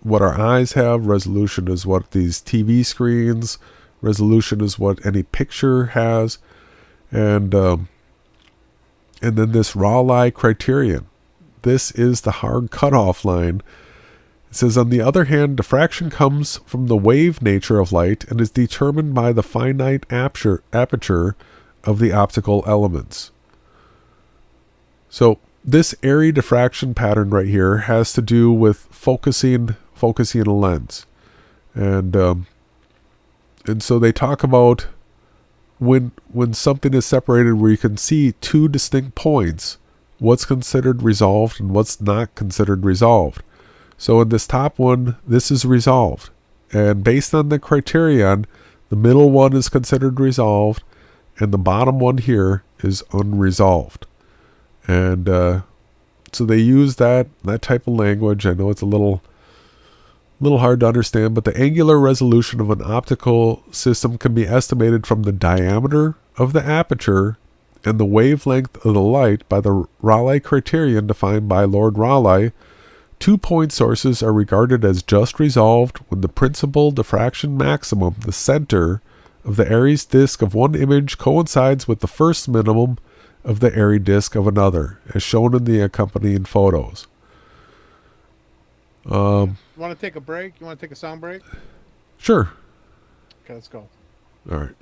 what our eyes have. Resolution is what these TV screens. Resolution is what any picture has, and then this Rayleigh criterion. This is the hard cutoff line. It says, on the other hand, diffraction comes from the wave nature of light and is determined by the finite aperture of the optical elements. So this airy diffraction pattern right here has to do with focusing a lens. And so they talk about when something is separated where you can see two distinct points, what's considered resolved and what's not considered resolved. So in this top one, this is resolved. And based on the criterion, the middle one is considered resolved, and the bottom one here is unresolved. And so they use that type of language. I know it's a little hard to understand, but the angular resolution of an optical system can be estimated from the diameter of the aperture and the wavelength of the light by the Rayleigh criterion defined by Lord Rayleigh. 2-point sources are regarded as just resolved when the principal diffraction maximum, the center of the Aries disk of one image, coincides with the first minimum of the Airy disk of another, as shown in the accompanying photos. You want to take a break? You want to take a sound break? Sure. Okay, let's go. All right.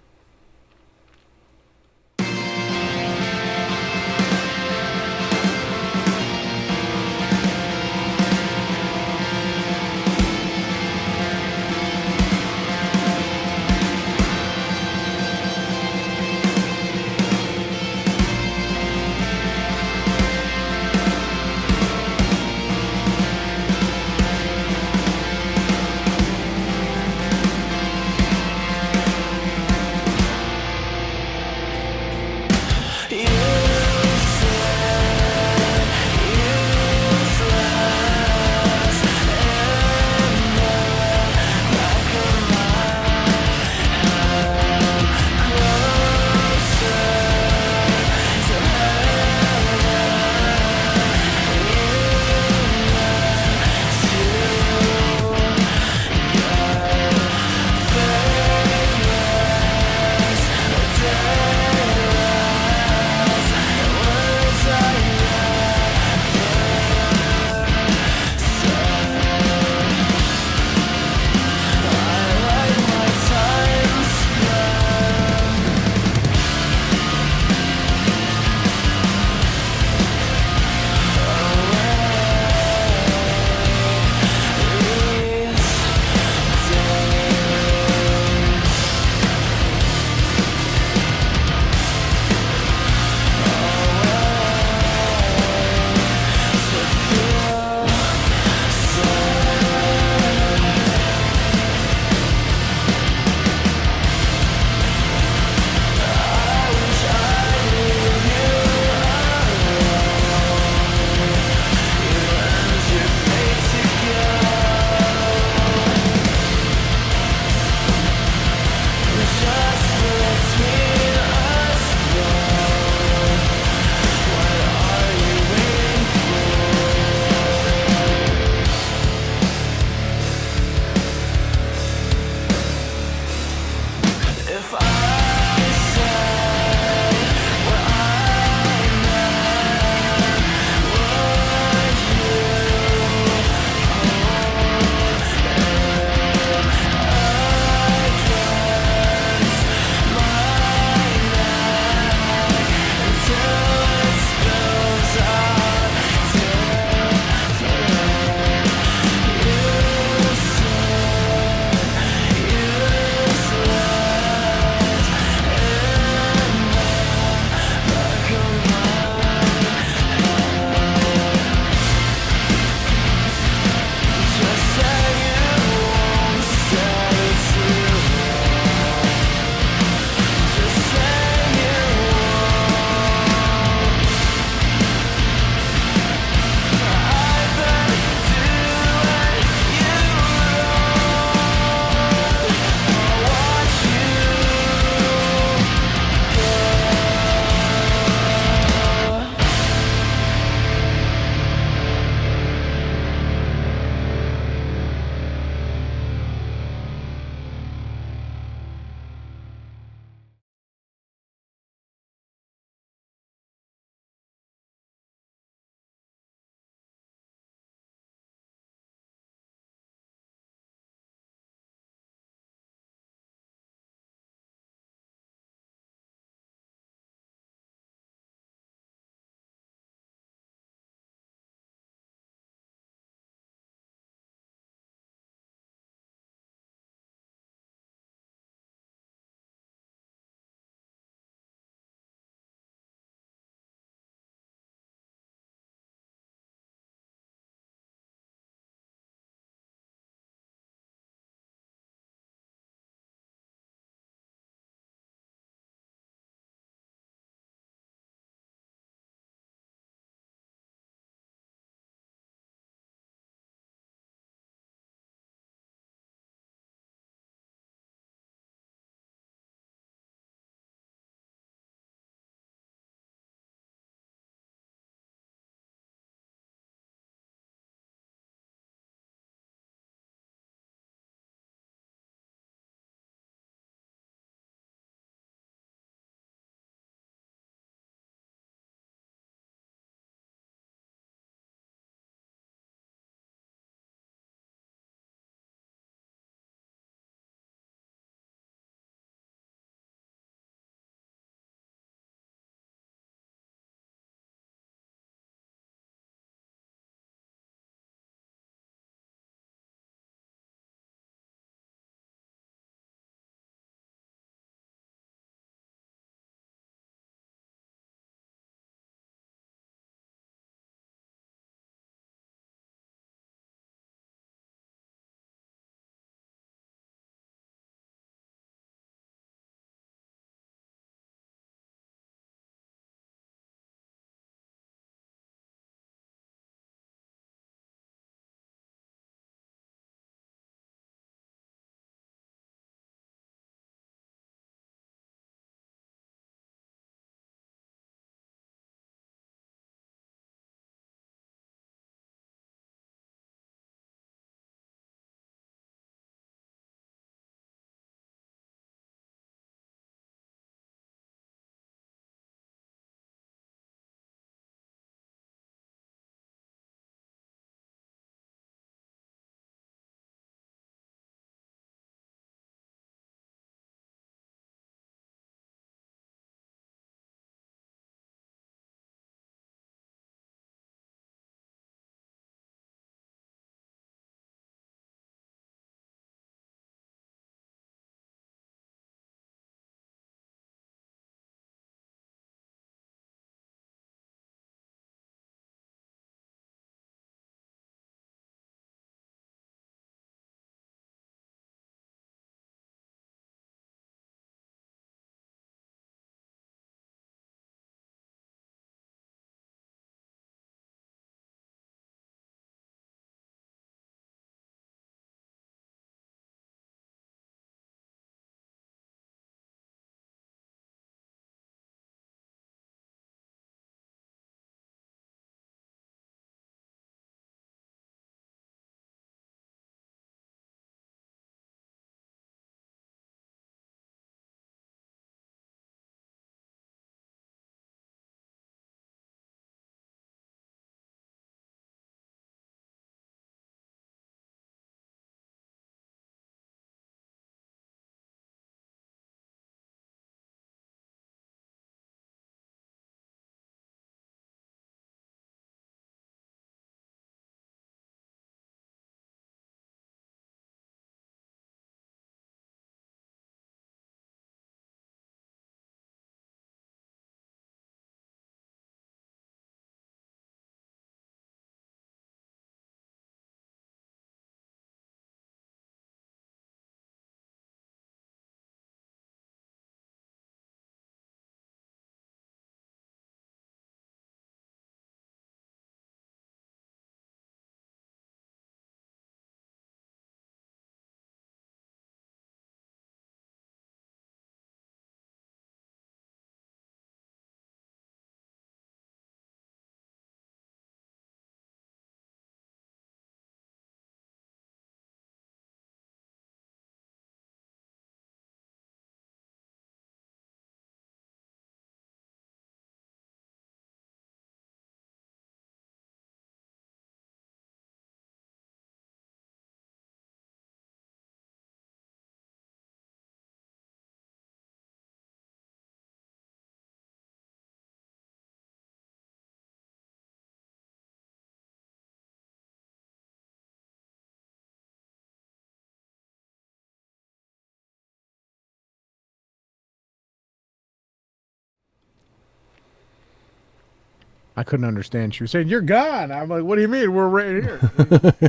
I couldn't understand. She was saying, "You're gone." I'm like, "What do you mean? We're right here."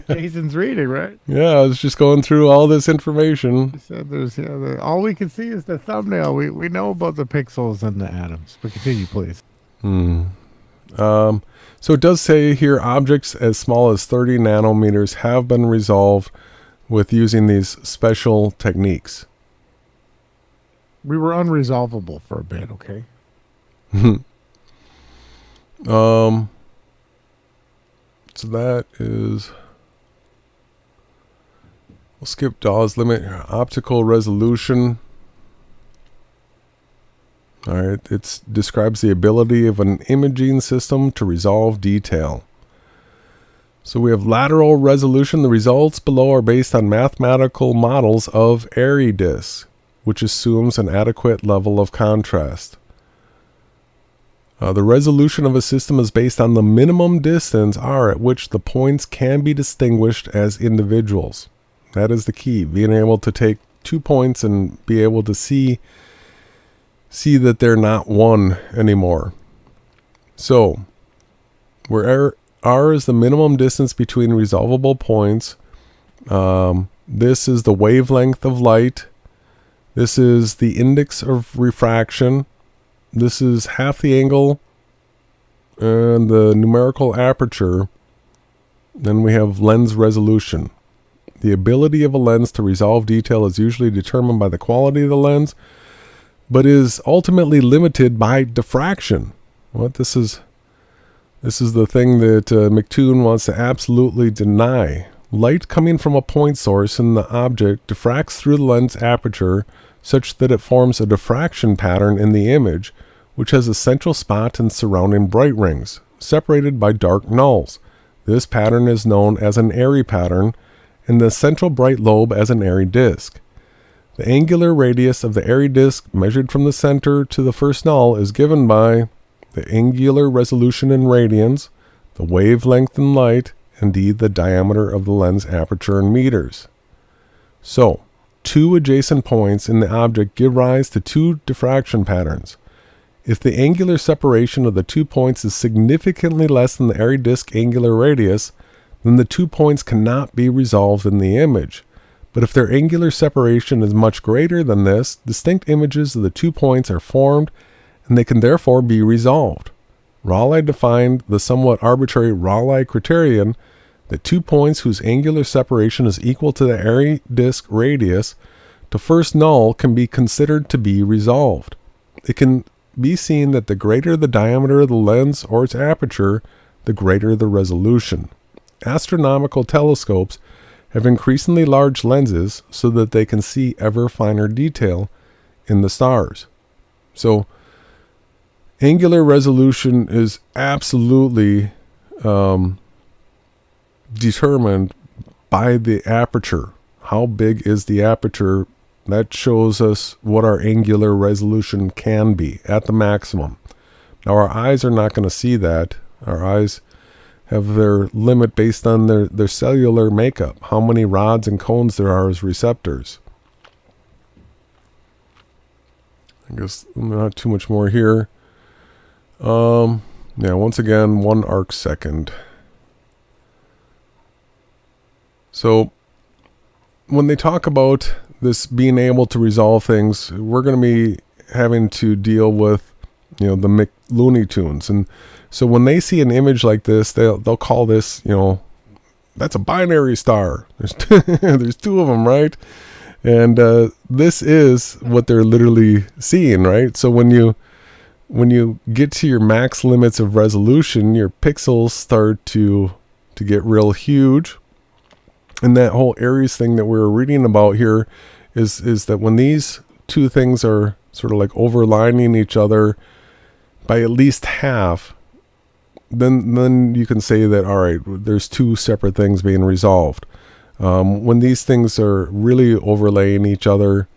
Jason's reading, right? Yeah, I was just going through all this information. He said, "There's all we can see is the thumbnail. We know about the pixels and the atoms." But continue, please. So it does say here objects as small as 30 nanometers have been resolved with using these special techniques. We were unresolvable for a bit, okay? So that is, we'll skip Dawes limit, optical resolution. All right, it describes the ability of an imaging system to resolve detail. So we have lateral resolution. The results below are based on mathematical models of airy disks, which assumes an adequate level of contrast. The resolution of a system is based on the minimum distance r at which the points can be distinguished as individuals. That is the key, being able to take 2 points and be able to see that they're not one anymore. So, where r is the minimum distance between resolvable points, this is the wavelength of light, this is the index of refraction, this is half the angle, and the numerical aperture. Then we have lens resolution. The ability of a lens to resolve detail is usually determined by the quality of the lens, but is ultimately limited by diffraction. This is the thing that McToon wants to absolutely deny. Light coming from a point source in the object diffracts through the lens aperture such that it forms a diffraction pattern in the image, which has a central spot and surrounding bright rings, separated by dark nulls. This pattern is known as an airy pattern, and the central bright lobe as an airy disk. The angular radius of the airy disk measured from the center to the first null is given by the angular resolution in radians, the wavelength in light, and d the diameter of the lens aperture in meters. So, 2 adjacent points in the object give rise to 2 diffraction patterns. If the angular separation of the 2 points is significantly less than the airy disk angular radius, then the 2 points cannot be resolved in the image. But if their angular separation is much greater than this, distinct images of the 2 points are formed, and they can therefore be resolved. Rayleigh defined the somewhat arbitrary Rayleigh criterion that 2 points whose angular separation is equal to the airy disk radius to first null can be considered to be resolved. It can be seen that the greater the diameter of the lens or its aperture, the greater the resolution. Astronomical telescopes have increasingly large lenses so that they can see ever finer detail in the stars. So, angular resolution is absolutely determined by the aperture. How big is the aperture? That shows us what our angular resolution can be at the maximum. Now, our eyes are not going to see that. Our eyes have their limit based on their cellular makeup, how many rods and cones there are as receptors. I guess not too much more here. Once again, 1 arc second. So when they talk about this being able to resolve things, we're going to be having to deal with, the Looney Tunes. And so when they see an image like this, they'll call this, that's a binary star. There's 2 of them, right? And this is what they're literally seeing, right? So when you get to your max limits of resolution, your pixels start to get real huge. And that whole Aries thing that we were reading about here is that when these 2 things are sort of like overlining each other by at least half, then you can say that, all right, there's 2 separate things being resolved. When these things are really overlaying each other,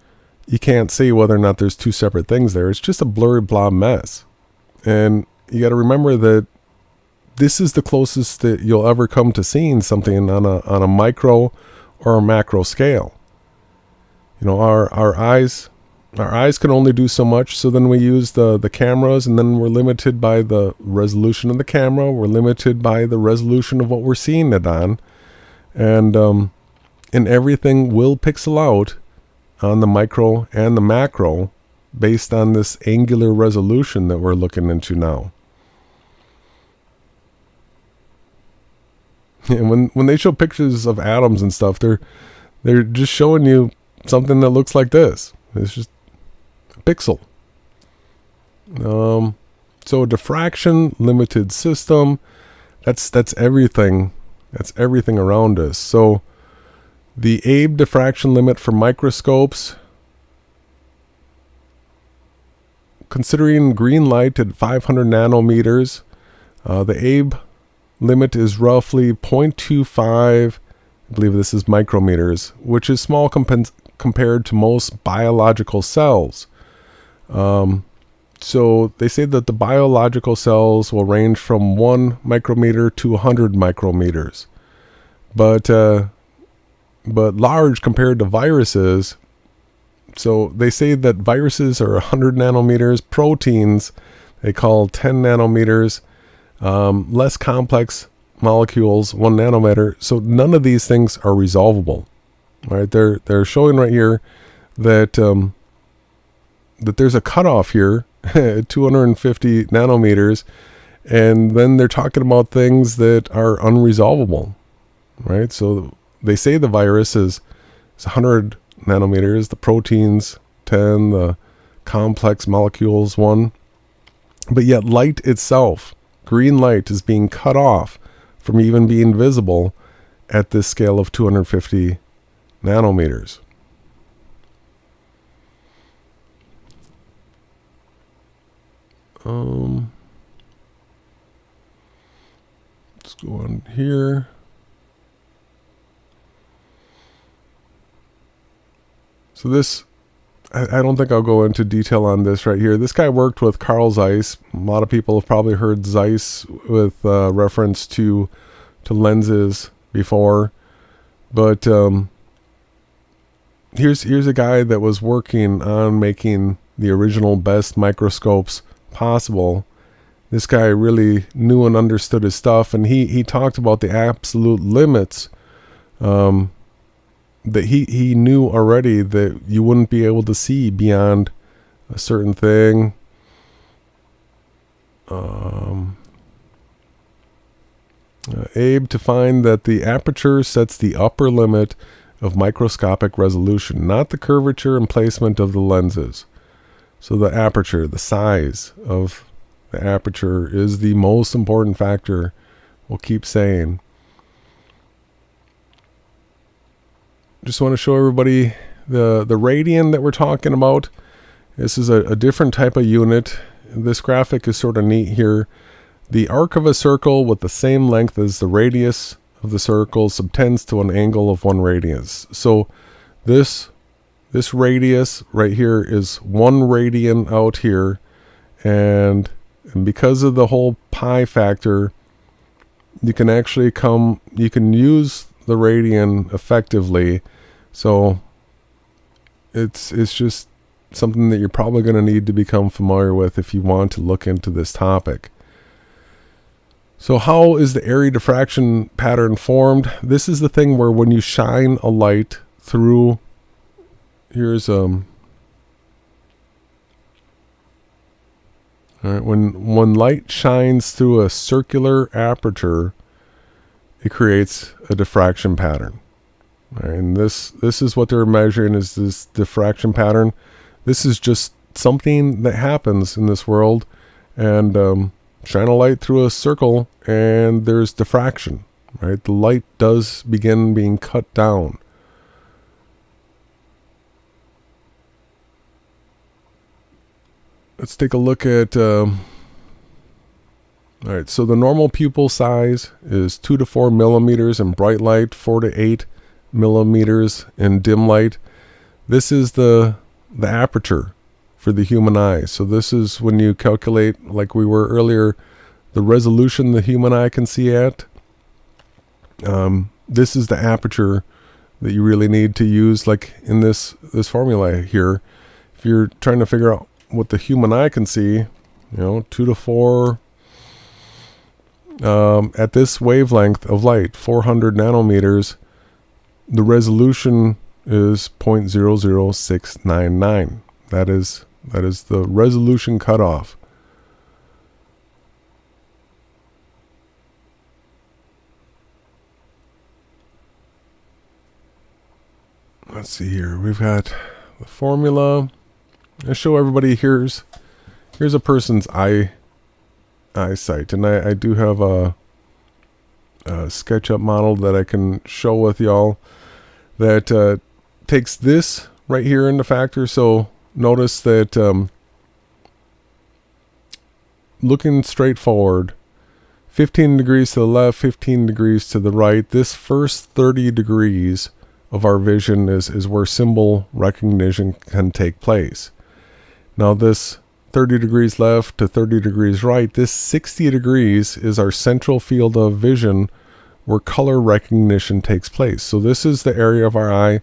you can't say whether or not there's 2 separate things there. It's just a blurry blob mess. And you got to remember that this is the closest that you'll ever come to seeing something on a micro or a macro scale. Our eyes Our eyes can only do so much, so then we use the cameras, and then we're limited by the resolution of the camera. We're limited by the resolution of what we're seeing it on. And everything will pixel out on the micro and the macro based on this angular resolution that we're looking into now. And when they show pictures of atoms and stuff, they're just showing you something that looks like this. It's just a pixel. So a diffraction limited system, that's everything. That's everything around us. So the Abe diffraction limit for microscopes, considering green light at 500 nanometers, the Abe limit is roughly 0.25, I believe this is micrometers, which is small compared to most biological cells. So they say that the biological cells will range from 1 micrometer to 100 micrometers. But large compared to viruses. So they say that viruses are 100 nanometers, proteins they call 10 nanometers, less complex molecules 1 nanometer. So none of these things are resolvable. Right? They're showing right here that that there's a cutoff here at 250 nanometers, and then they're talking about things that are unresolvable. Right? So they say the virus is 100 nanometers, the proteins 10, the complex molecules 1. But yet light itself, green light, is being cut off from even being visible at this scale of 250 nanometers. Let's go on here. So this, I don't think I'll go into detail on this right here. This guy worked with Carl Zeiss. A lot of people have probably heard Zeiss with reference to lenses before. But here's a guy that was working on making the original best microscopes possible. This guy really knew and understood his stuff, and he talked about the absolute limits that he knew already, that you wouldn't be able to see beyond a certain thing. Abe defined that the aperture sets the upper limit of microscopic resolution, not the curvature and placement of the lenses. So the aperture, the size of the aperture, is the most important factor, we'll keep saying. Just want to show everybody the radian that we're talking about. This is a different type of unit. This graphic is sort of neat here. The arc of a circle with the same length as the radius of the circle subtends to an angle of 1 radius. So this radius right here is 1 radian out here, and because of the whole pi factor, you can use the radian effectively. So it's just something that you're probably going to need to become familiar with if you want to look into this topic. So how is the Airy diffraction pattern formed? This is the thing where when you shine a light through, here's all right, when light shines through a circular aperture, it creates a diffraction pattern. All right, and this is what they're measuring, is this diffraction pattern. This is just something that happens in this world, and shine a light through a circle and there's diffraction, right? The light does begin being cut down. Let's take a look at, all right, so the normal pupil size is 2 to 4 millimeters in bright light, 4 to 8 millimeters in dim light. This is the aperture for the human eye. So this is when you calculate, like we were earlier, the resolution the human eye can see at. This is the aperture that you really need to use, like in this formula here. if you're trying to figure out what the human eye can see, 2 to 4 at this wavelength of light, 400 nanometers, the resolution is 0.00699. That is the resolution cutoff. Let's see here. We've got the formula. I show everybody here's a person's eyesight, and I do have a SketchUp model that I can show with y'all that takes this right here into factor. So notice that looking straight forward, 15 degrees to the left, 15 degrees to the right, this first 30 degrees of our vision is where symbol recognition can take place. Now this 30 degrees left to 30 degrees right, this 60 degrees is our central field of vision where color recognition takes place. So this is the area of our eye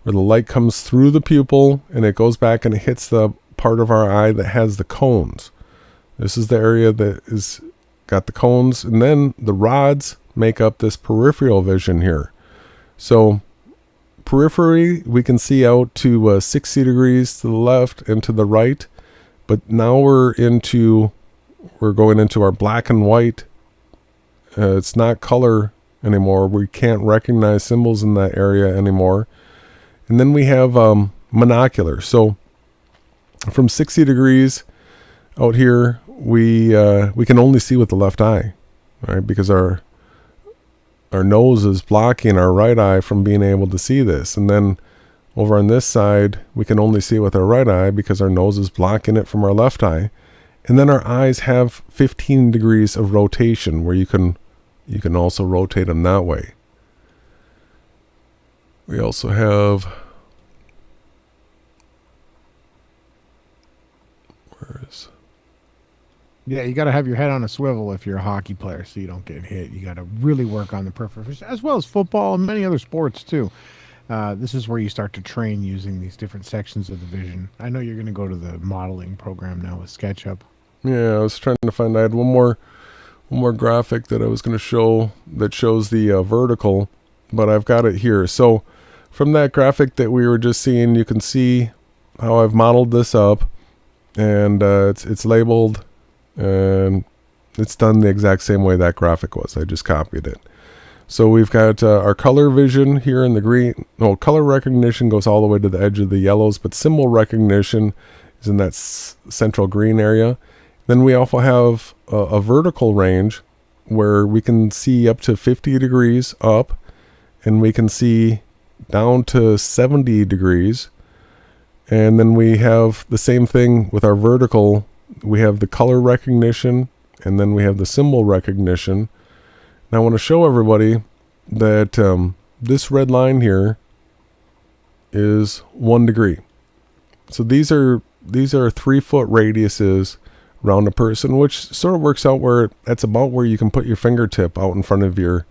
where the light comes through the pupil and it goes back and it hits the part of our eye that has the cones. This is the area that is got the cones, and then the rods make up this peripheral vision here. So periphery, we can see out to 60 degrees to the left and to the right, but now we're going into our black and white. It's not color anymore. We can't recognize symbols in that area anymore. And then we have monocular. So from 60 degrees out here, we can only see with the left eye, right? Because our nose is blocking our right eye from being able to see this. And then over on this side, we can only see with our right eye because our nose is blocking it from our left eye. And then our eyes have 15 degrees of rotation where you can also rotate them that way. We also have, Yeah, you got to have your head on a swivel if you're a hockey player so you don't get hit. You got to really work on the peripheral vision, as well as football and many other sports too. This is where you start to train using these different sections of the vision. I know you're going to go to the modeling program now with SketchUp. Yeah, I was trying to find, I had one more graphic that I was going to show that shows the vertical, but I've got it here. So from that graphic that we were just seeing, you can see how I've modeled this up, and it's labeled, and it's done the exact same way that graphic was. I just copied it. So we've got our color vision here in the green. No, color recognition goes all the way to the edge of the yellows, but symbol recognition is in that central green area. Then we also have a vertical range where we can see up to 50 degrees up, and we can see down to 70 degrees. And then we have the same thing with our vertical. We have the color recognition, and then we have the symbol recognition. And I want to show everybody that this red line here is 1 degree. So these are 3-foot radiuses around a person, which sort of works out where that's about where you can put your fingertip out in front of your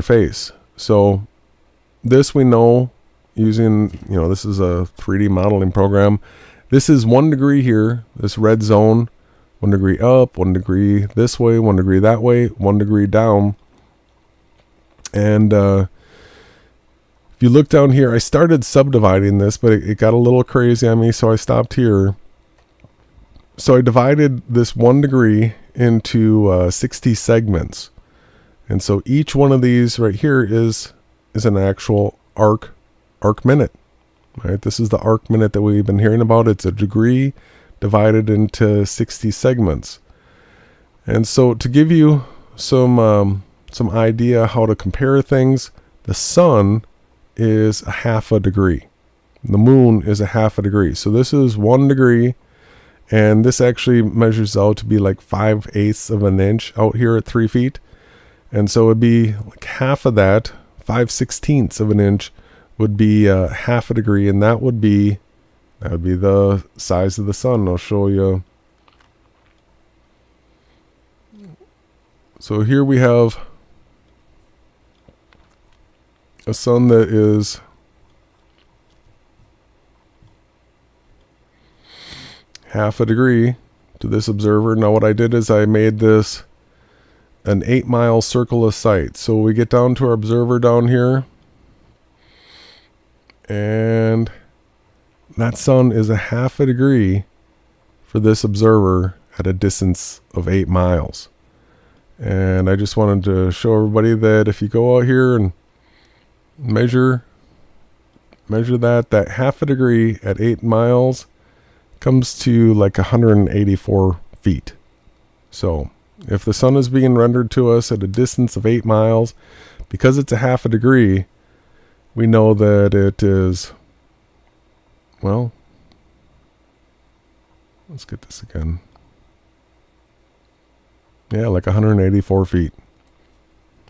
face. So this we know using, this is a 3D modeling program. This is 1 degree here, this red zone, 1 degree up, 1 degree this way, 1 degree that way, 1 degree down. And if you look down here, I started subdividing this, but it got a little crazy on me, so I stopped here. So I divided this 1 degree into 60 segments. And so each one of these right here is an actual arc minute. Right? This is the arc minute that we've been hearing about. It's a degree divided into 60 segments. And so to give you some idea how to compare things, the sun is a half a degree. The moon is a half a degree. So this is 1 degree, and this actually measures out to be like 5/8 of an inch out here at 3 feet. And so it'd be like half of that, 5/16 of an inch would be half a degree, and that would be the size of the sun. I'll show you. So here we have a sun that is half a degree to this observer. Now what I did is I made this an 8-mile circle of sight. So we get down to our observer down here, and that sun is a half a degree for this observer at a distance of 8 miles. And I just wanted to show everybody that if you go out here and measure that half a degree at 8 miles comes to like 184 feet. So if the sun is being rendered to us at a distance of 8 miles, because it's a half a degree, we know that it is, well, let's get this again. Yeah, like 184 feet.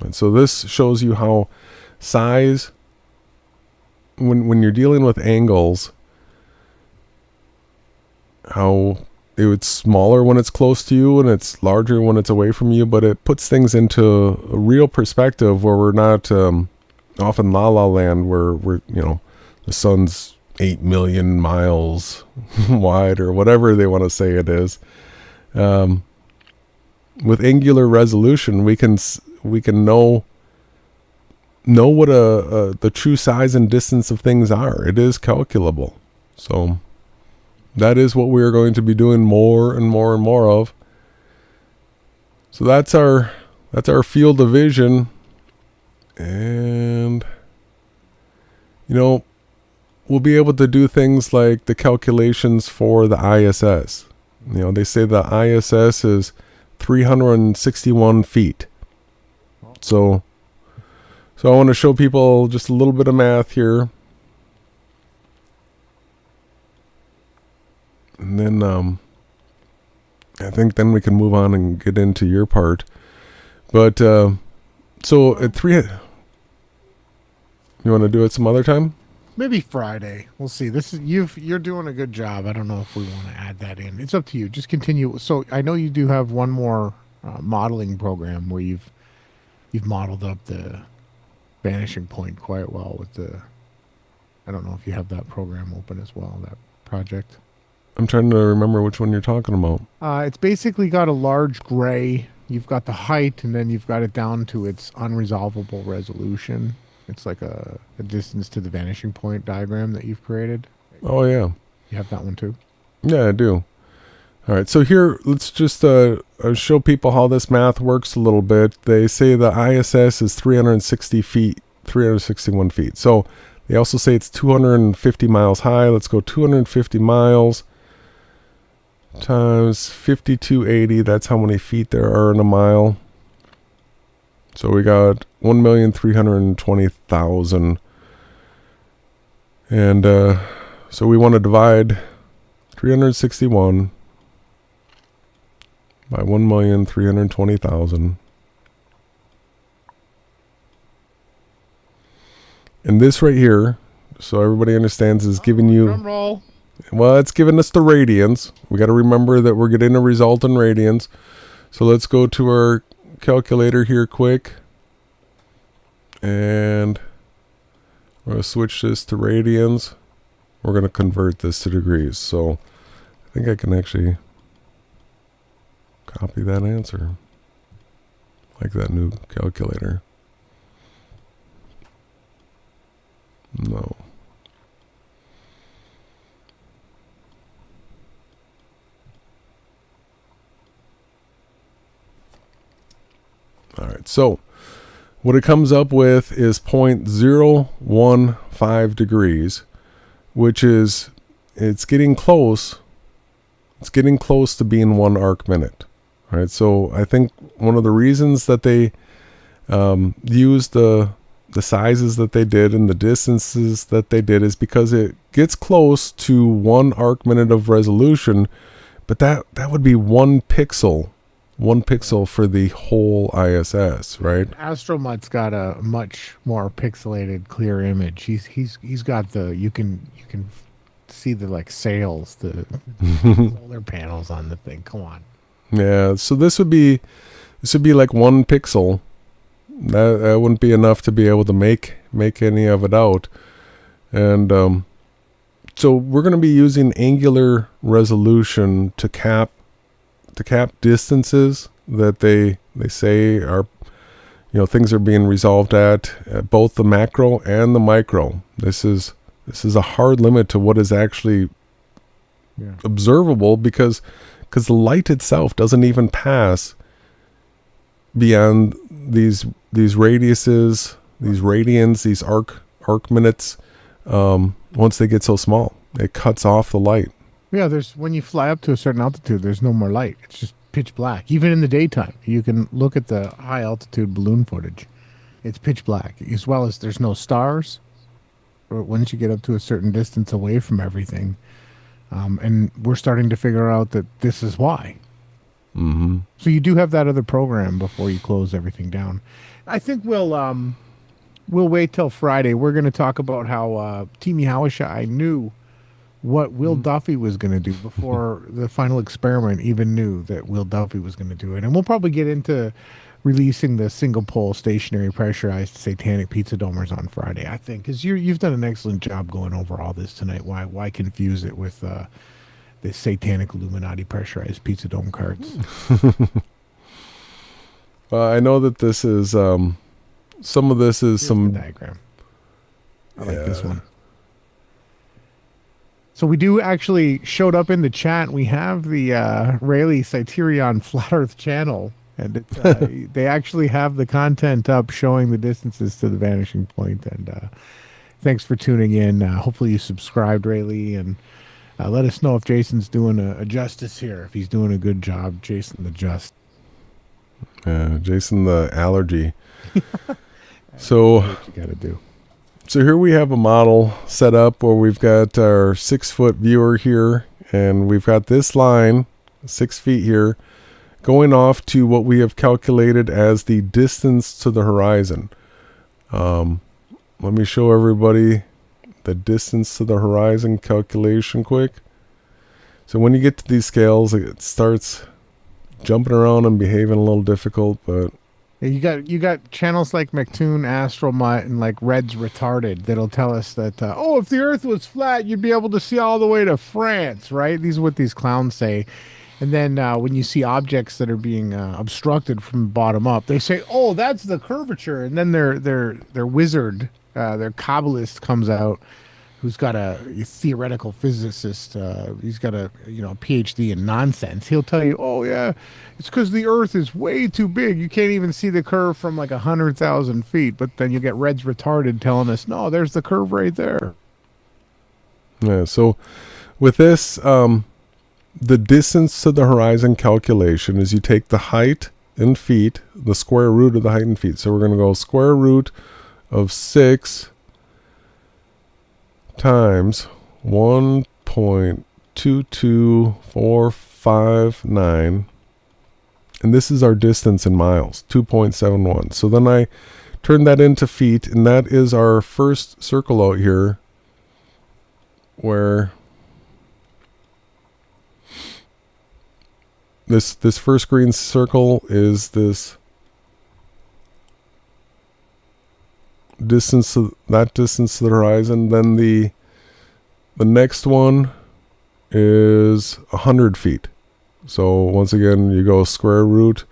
And so this shows you how size, when you're dealing with angles, how it's smaller when it's close to you and it's larger when it's away from you, but it puts things into a real perspective where we're not off in La La Land where we're, the sun's 8 million miles wide or whatever they want to say it is. With angular resolution, we can know what the true size and distance of things are. It is calculable. So that is what we are going to be doing more and more and more of. So that's our field of vision, and we'll be able to do things like the calculations for the ISS. They say the ISS is 361 feet. So I want to show people just a little bit of math here. And then I think then we can move on and get into your part. But so at 3, you want to do it some other time? Maybe Friday. We'll see. You're doing a good job. I don't know if we want to add that in. It's up to you. Just continue. So I know you do have one more modeling program where you've modeled up the vanishing point quite well with the. I don't know if you have that program open as well. That project. I'm trying to remember which one you're talking about. It's basically got a large gray. You've got the height, and then you've got it down to its unresolvable resolution. It's like a distance to the vanishing point diagram that you've created. Oh, yeah. You have that one too? Yeah, I do. All right, so here, let's just show people how this math works a little bit. They say the ISS is 361 feet. So they also say it's 250 miles high. Let's go 250 miles times 5280. That's how many feet there are in a mile. So we got 1,320,000. And so we want to divide 361 by 1,320,000. And this right here, so everybody understands, is giving you... Drum roll. Well, it's giving us the radians. We got to remember that we're getting a result in radians. So let's go to our calculator here quick. And we're going to switch this to radians. We're going to convert this to degrees. So I think I can actually copy that answer. Like that new calculator. No. All right, so what it comes up with is 0.015 degrees, which is, it's getting close. It's getting close to being 1 arc minute. All right, so I think one of the reasons that they used the sizes that they did and the distances that they did is because it gets close to 1 arc minute of resolution, but that would be 1 pixel. 1 pixel for the whole ISS, right? Astromutt's got a much more pixelated, clear image. He's got the you can see the like sails, the solar panels on the thing. Come on. Yeah, so this would be like 1 pixel. That wouldn't be enough to be able to make any of it out. And so we're going to be using angular resolution to cap distances that they say are, things are being resolved at both the macro and the micro. This is a hard limit to what is actually observable, because the light itself doesn't even pass beyond these radiuses, these radians, these arc minutes. Once they get so small, it cuts off the light. Yeah, when you fly up to a certain altitude, there's no more light. It's just pitch black. Even in the daytime, you can look at the high altitude balloon footage. It's pitch black, as well as there's no stars. Or once you get up to a certain distance away from everything, and we're starting to figure out that this is why. Mm-hmm. So you do have that other program before you close everything down. I think we'll wait till Friday. We're going to talk about how Team Yahawashai knew what Will Duffy was going to do before the final experiment even knew that Will Duffy was going to do it. And we'll probably get into releasing the single pole stationary pressurized satanic pizza domers on Friday, I think, because you've done an excellent job going over all this tonight. Why confuse it with the satanic Illuminati pressurized pizza dome cards? I know that this is some of this is Here's some the diagram. I like this one. So we do actually showed up in the chat. We have the Rayleigh Criterion Flat Earth channel, and they actually have the content up showing the distances to the vanishing point. And thanks for tuning in. Hopefully you subscribed, Rayleigh, and let us know if Jason's doing a justice here. If he's doing a good job, Jason the Just. Jason the allergy. So what you got to do. So here we have a model set up where we've got our 6-foot viewer here, and we've got this line, 6 feet here, going off to what we have calculated as the distance to the horizon. Let me show everybody the distance to the horizon calculation quick. So when you get to these scales, it starts jumping around and behaving a little difficult, but you got channels like McToon, Astromutt, and like Red's Retarded that'll tell us that if the Earth was flat, you'd be able to see all the way to France, right? These are what these clowns say. And then when you see objects that are being obstructed from the bottom up, they say, "Oh, that's the curvature." And then their wizard, their Kabbalist comes out, who's got a theoretical physicist. He's got a PhD in nonsense. He'll tell you, "Oh yeah, it's because the Earth is way too big. You can't even see the curve from like 100,000 feet." But then you get Red's Retarded telling us, "No, there's the curve right there." Yeah. So with this, the distance to the horizon calculation is you take the height in feet, the square root of the height in feet. So we're going to go square root of 6 times 1.22459, and this is our distance in miles, 2.71. So then I turn that into feet, and that is our first circle out here, where this first green circle is this distance to the horizon. Then the next one is 100 feet. So once again, you go square root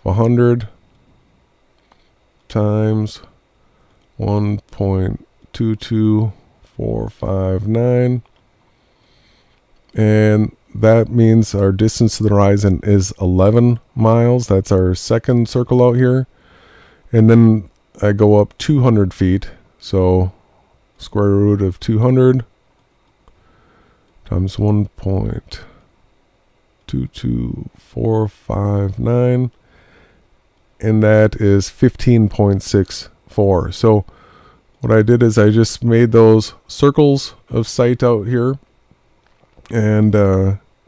of 100 times 1.22459, and that means our distance to the horizon is 11 miles. That's our second circle out here. And then I go up 200 feet. So square root of 200 times 1.22459. And that is 15.64. So what I did is I just made those circles of sight out here. And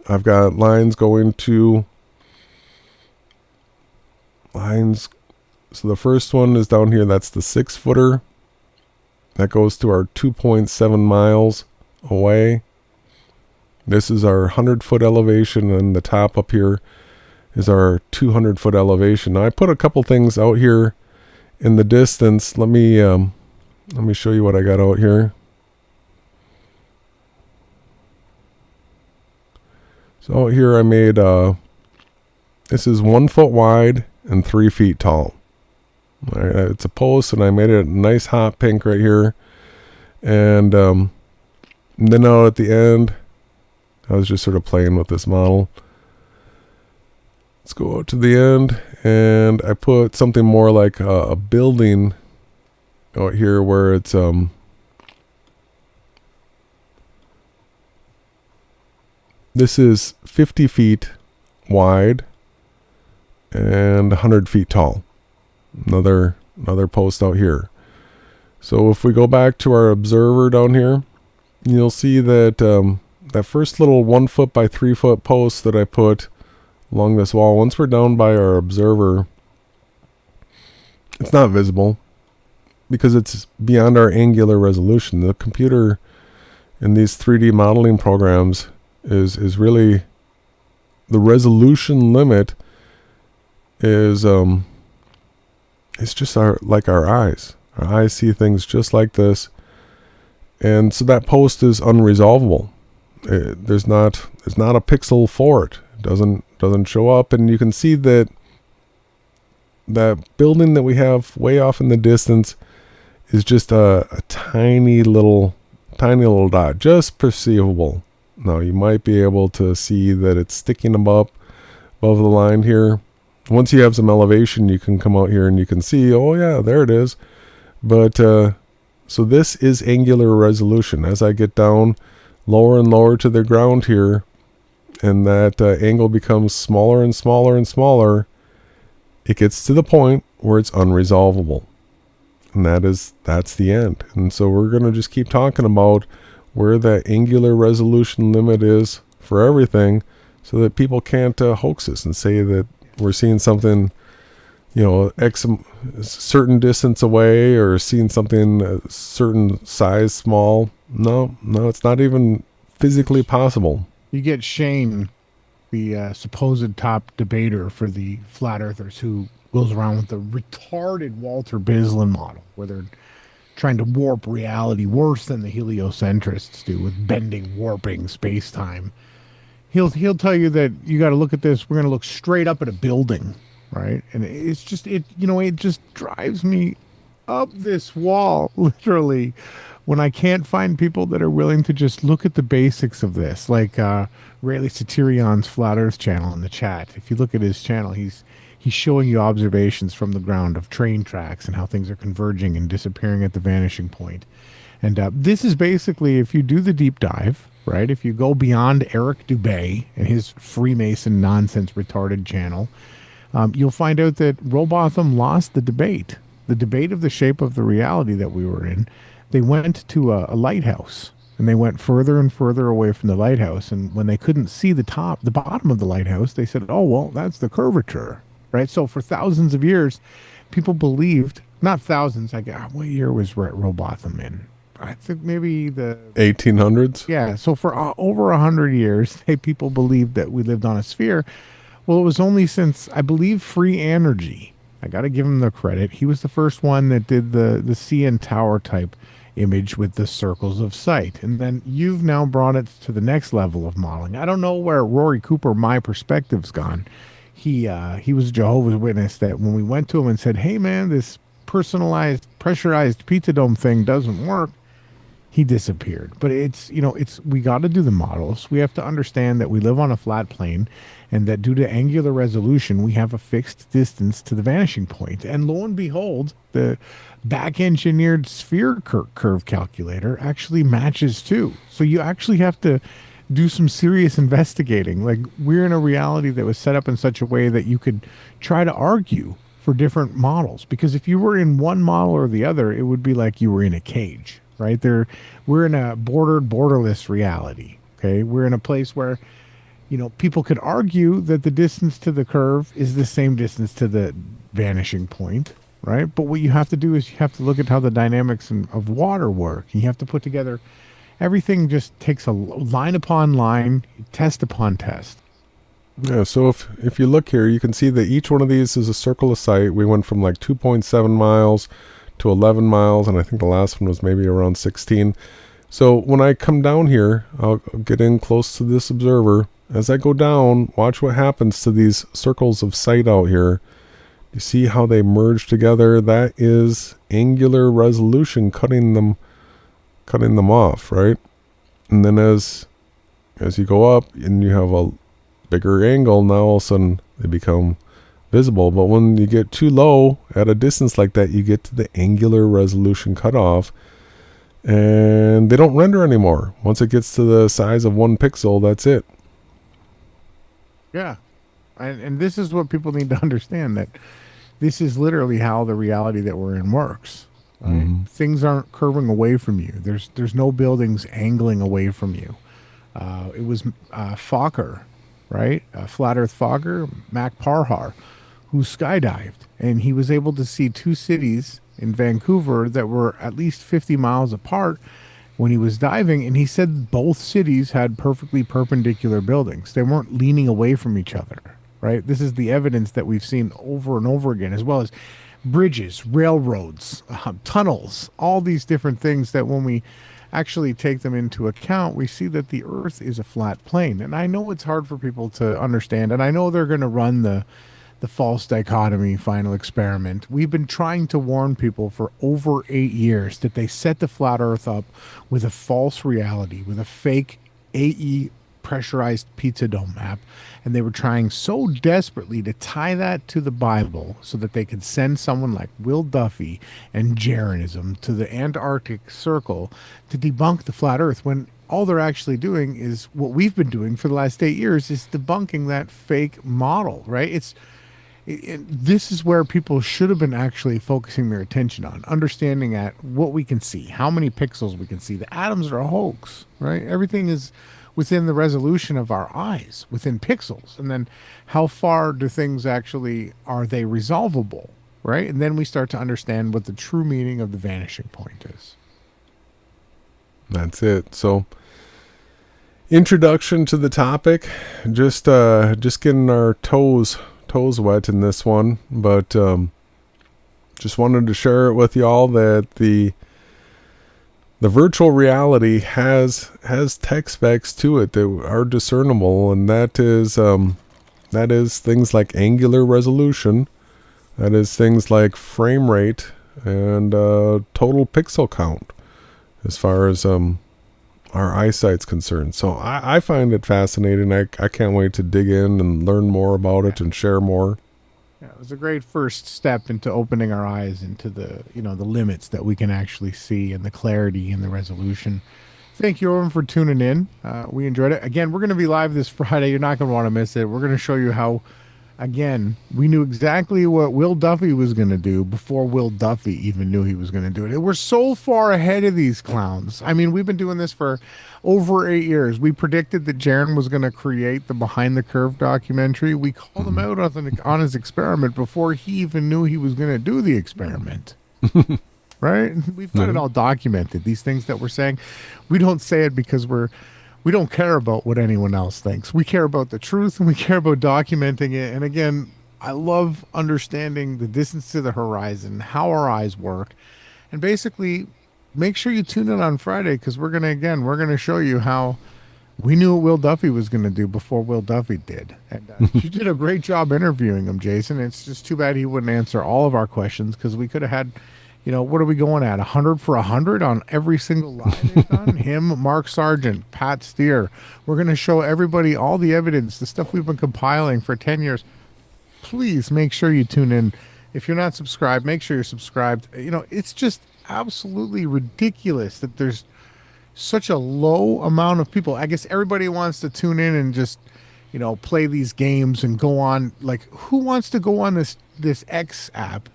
I've got lines going to lines. So the first one is down here. That's the 6-footer. That goes to our 2.7 miles away. This is our 100-foot elevation, and the top up here is our 200-foot elevation. Now I put a couple things out here in the distance. Let me show you what I got out here. So here I made, this is 1 foot wide and 3 feet tall. All right, it's a post, and I made it a nice hot pink right here. And then out at the end, I was just sort of playing with this model. Let's go out to the end, and I put something more like a building out here where it's this is 50 feet wide and 100 feet tall. Another post out here. So if we go back to our observer down here, you'll see that that first little 1 foot by 3 foot post that I put along this wall, once we're down by our observer, it's not visible because it's beyond our angular resolution. The computer in these 3D modeling programs is really, the resolution limit is it's just like our eyes. Our eyes see things just like this, and so that post is unresolvable. There's not a pixel for it. It doesn't show up, and you can see that building that we have way off in the distance is just a tiny little dot, just perceivable. Now you might be able to see that it's sticking above the line here. Once you have some elevation, you can come out here and you can see, oh yeah, there it is. But so this is angular resolution. As I get down lower and lower to the ground here, and that angle becomes smaller and smaller and smaller, it gets to the point where it's unresolvable. And that's the end. And so we're going to just keep talking about where that angular resolution limit is for everything, so that people can't hoax us and say that we're seeing something, X certain distance away, or seeing something a certain size small. No, it's not even physically possible. You get Shane, the supposed top debater for the flat earthers, who goes around with the retarded Walter Bislin model, where they're trying to warp reality worse than the heliocentrists do with bending, warping space-time. He'll tell you that you got to look at this. We're going to look straight up at a building, right? And it's just it just drives me up this wall, literally, when I can't find people that are willing to just look at the basics of this. Like Rayleigh Satirion's Flat Earth channel in the chat. If you look at his channel, he's showing you observations from the ground of train tracks and how things are converging and disappearing at the vanishing point. And this is basically, if you do the deep dive, right? If you go beyond Eric Dubay and his Freemason nonsense retarded channel, you'll find out that Robotham lost the debate of the shape of the reality that we were in. They went to a lighthouse, and they went further and further away from the lighthouse. And when they couldn't see the bottom of the lighthouse, they said, oh, well, that's the curvature, right? So for thousands of years, people believed, not thousands, what year was Robotham in? I think maybe the 1800s. Yeah. So for over 100 years, people believed that we lived on a sphere. Well, it was only since, I believe, free energy. I got to give him the credit. He was the first one that did the CN Tower type image with the circles of sight. And then you've now brought it to the next level of modeling. I don't know where Rory Cooper, my perspective's gone. He was a Jehovah's Witness that when we went to him and said, hey man, this personalized, pressurized pizza dome thing doesn't work, he disappeared. But we got to do the models. We have to understand that we live on a flat plane, and that due to angular resolution, we have a fixed distance to the vanishing point. And lo and behold, the back-engineered sphere curve calculator actually matches too. So you actually have to do some serious investigating. Like, we're in a reality that was set up in such a way that you could try to argue for different models. Because if you were in one model or the other, it would be like you were in a cage. Right there, we're in a borderless reality. Okay, we're in a place where, people could argue that the distance to the curve is the same distance to the vanishing point, right? But what you have to do is you have to look at how the dynamics of water work. You have to put together everything. Just takes a line upon line, test upon test. Yeah. So if you look here, you can see that each one of these is a circle of sight. We went from like 2.7 miles to 11 miles, and I think the last one was maybe around 16. So when I come down here, I'll get in close to this observer, as I go down, watch what happens to these circles of sight out here. You see how they merge together? That is angular resolution cutting them off, right? And then as you go up and you have a bigger angle, now all of a sudden they become visible. But when you get too low at a distance like that, you get to the angular resolution cutoff, and they don't render anymore. Once it gets to the size of 1 pixel, that's it. Yeah. And this is what people need to understand, that this is literally how the reality that we're in works. Right? Mm-hmm. Things aren't curving away from you. There's no buildings angling away from you. It was Fokker, right? Flat Earth Fokker, Mac Parhar, who skydived, and he was able to see 2 cities in Vancouver that were at least 50 miles apart when he was diving, and he said both cities had perfectly perpendicular buildings. They weren't leaning away from each other, right? This is the evidence that we've seen over and over again, as well as bridges, railroads, tunnels, all these different things that when we actually take them into account, we see that the Earth is a flat plane. And I know it's hard for people to understand, and I know they're going to run the false dichotomy final experiment. We've been trying to warn people for over 8 years that they set the flat Earth up with a false reality, with a fake AE pressurized pizza dome map, and they were trying so desperately to tie that to the Bible so that they could send someone like Will Duffy and Jeranism to the Antarctic Circle to debunk the flat Earth, when all they're actually doing is what we've been doing for the last 8 years, is debunking that fake model, right? This is where people should have been actually focusing their attention on, understanding at what we can see, how many pixels we can see. The atoms are a hoax, right? Everything is within the resolution of our eyes, within pixels. And then how far do things actually, are they resolvable, right? And then we start to understand what the true meaning of the vanishing point is. That's it. So, introduction to the topic, just getting our toes wet in this one, but just wanted to share it with y'all that the virtual reality has tech specs to it that are discernible, and that is things like angular resolution, that is things like frame rate, and total pixel count as far as our eyesight's concerned. So I find it fascinating. I can't wait to dig in and learn more about it and share more. Yeah, it was a great first step into opening our eyes into the limits that we can actually see, and the clarity and the resolution. Thank you everyone for tuning in. We enjoyed it. Again, we're going to be live this Friday. You're not going to want to miss it. We're going to show you how, again, we knew exactly what Will Duffy was going to do before Will Duffy even knew he was going to do it. We're so far ahead of these clowns. I mean, we've been doing this for over 8 years. We predicted that Jaron was going to create the Behind the Curve documentary. We called him out on his experiment before he even knew he was going to do the experiment. Right? We've got it all documented. These things that we're saying, we don't say it because we don't care about what anyone else thinks. We care about the truth, and we care about documenting it. And again, I love understanding the distance to the horizon, how our eyes work, and basically make sure you tune in on Friday, because we're going to show you how we knew what Will Duffy was going to do before Will Duffy did. And you did a great job interviewing him, Jason. It's just too bad he wouldn't answer all of our questions, because we could have had, what are we going at? 100 for 100 on every single live they've done? Him, Mark Sargent, Pat Steer. We're going to show everybody all the evidence, the stuff we've been compiling for 10 years. Please make sure you tune in. If you're not subscribed, make sure you're subscribed. It's just absolutely ridiculous that there's such a low amount of people. I guess everybody wants to tune in and just, play these games and go on. Like, who wants to go on this X app?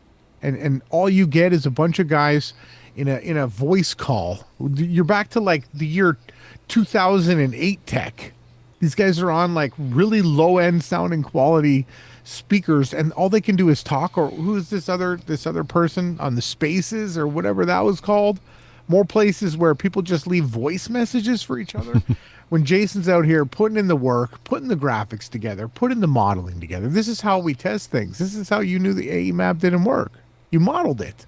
And all you get is a bunch of guys in a voice call. You're back to like the year 2008 tech. These guys are on like really low end sounding quality speakers, and all they can do is talk. Or who is this other person on the Spaces or whatever that was called? More places where people just leave voice messages for each other. When Jason's out here putting in the work, putting the graphics together, putting the modeling together. This is how we test things. This is how you knew the AE map didn't work. You modeled it.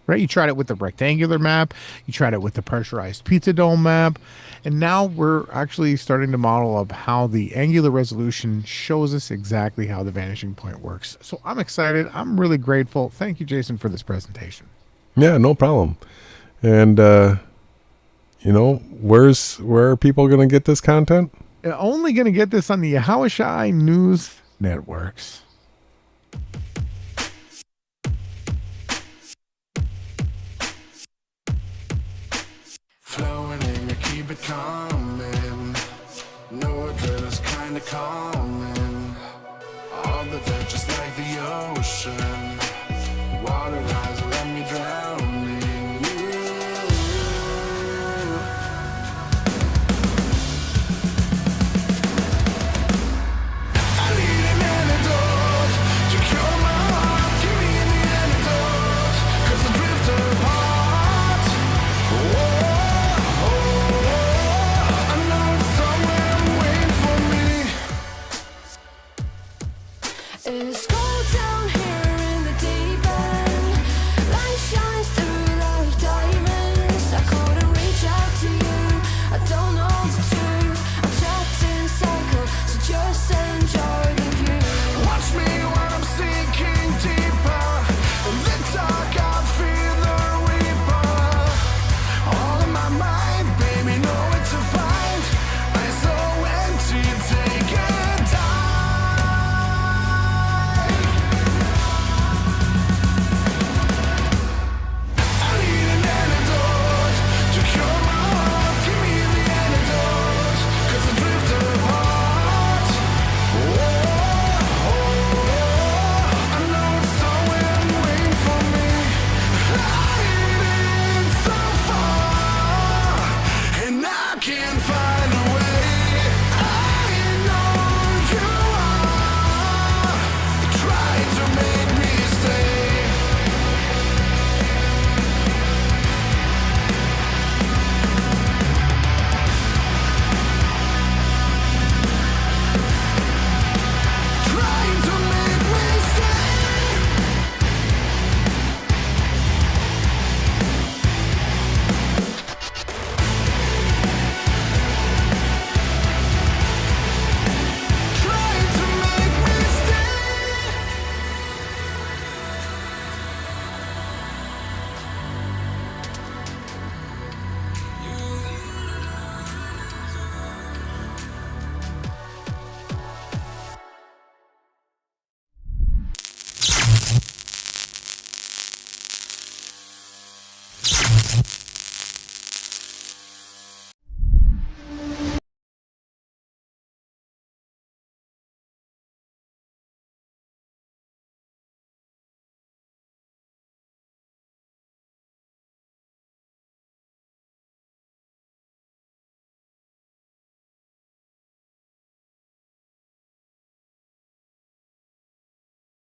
right? You tried it with the rectangular map, you tried it with the pressurized pizza dome map, and now we're actually starting to model up how the angular resolution shows us exactly how the vanishing point works. So I'm excited. I'm really grateful. Thank you, Jason, for this presentation. Yeah, no problem. And where are people going to get this content? They're only going to get this on the Yahawashai News Networks. Flowing in, you keep it coming. No, it's kinda calm.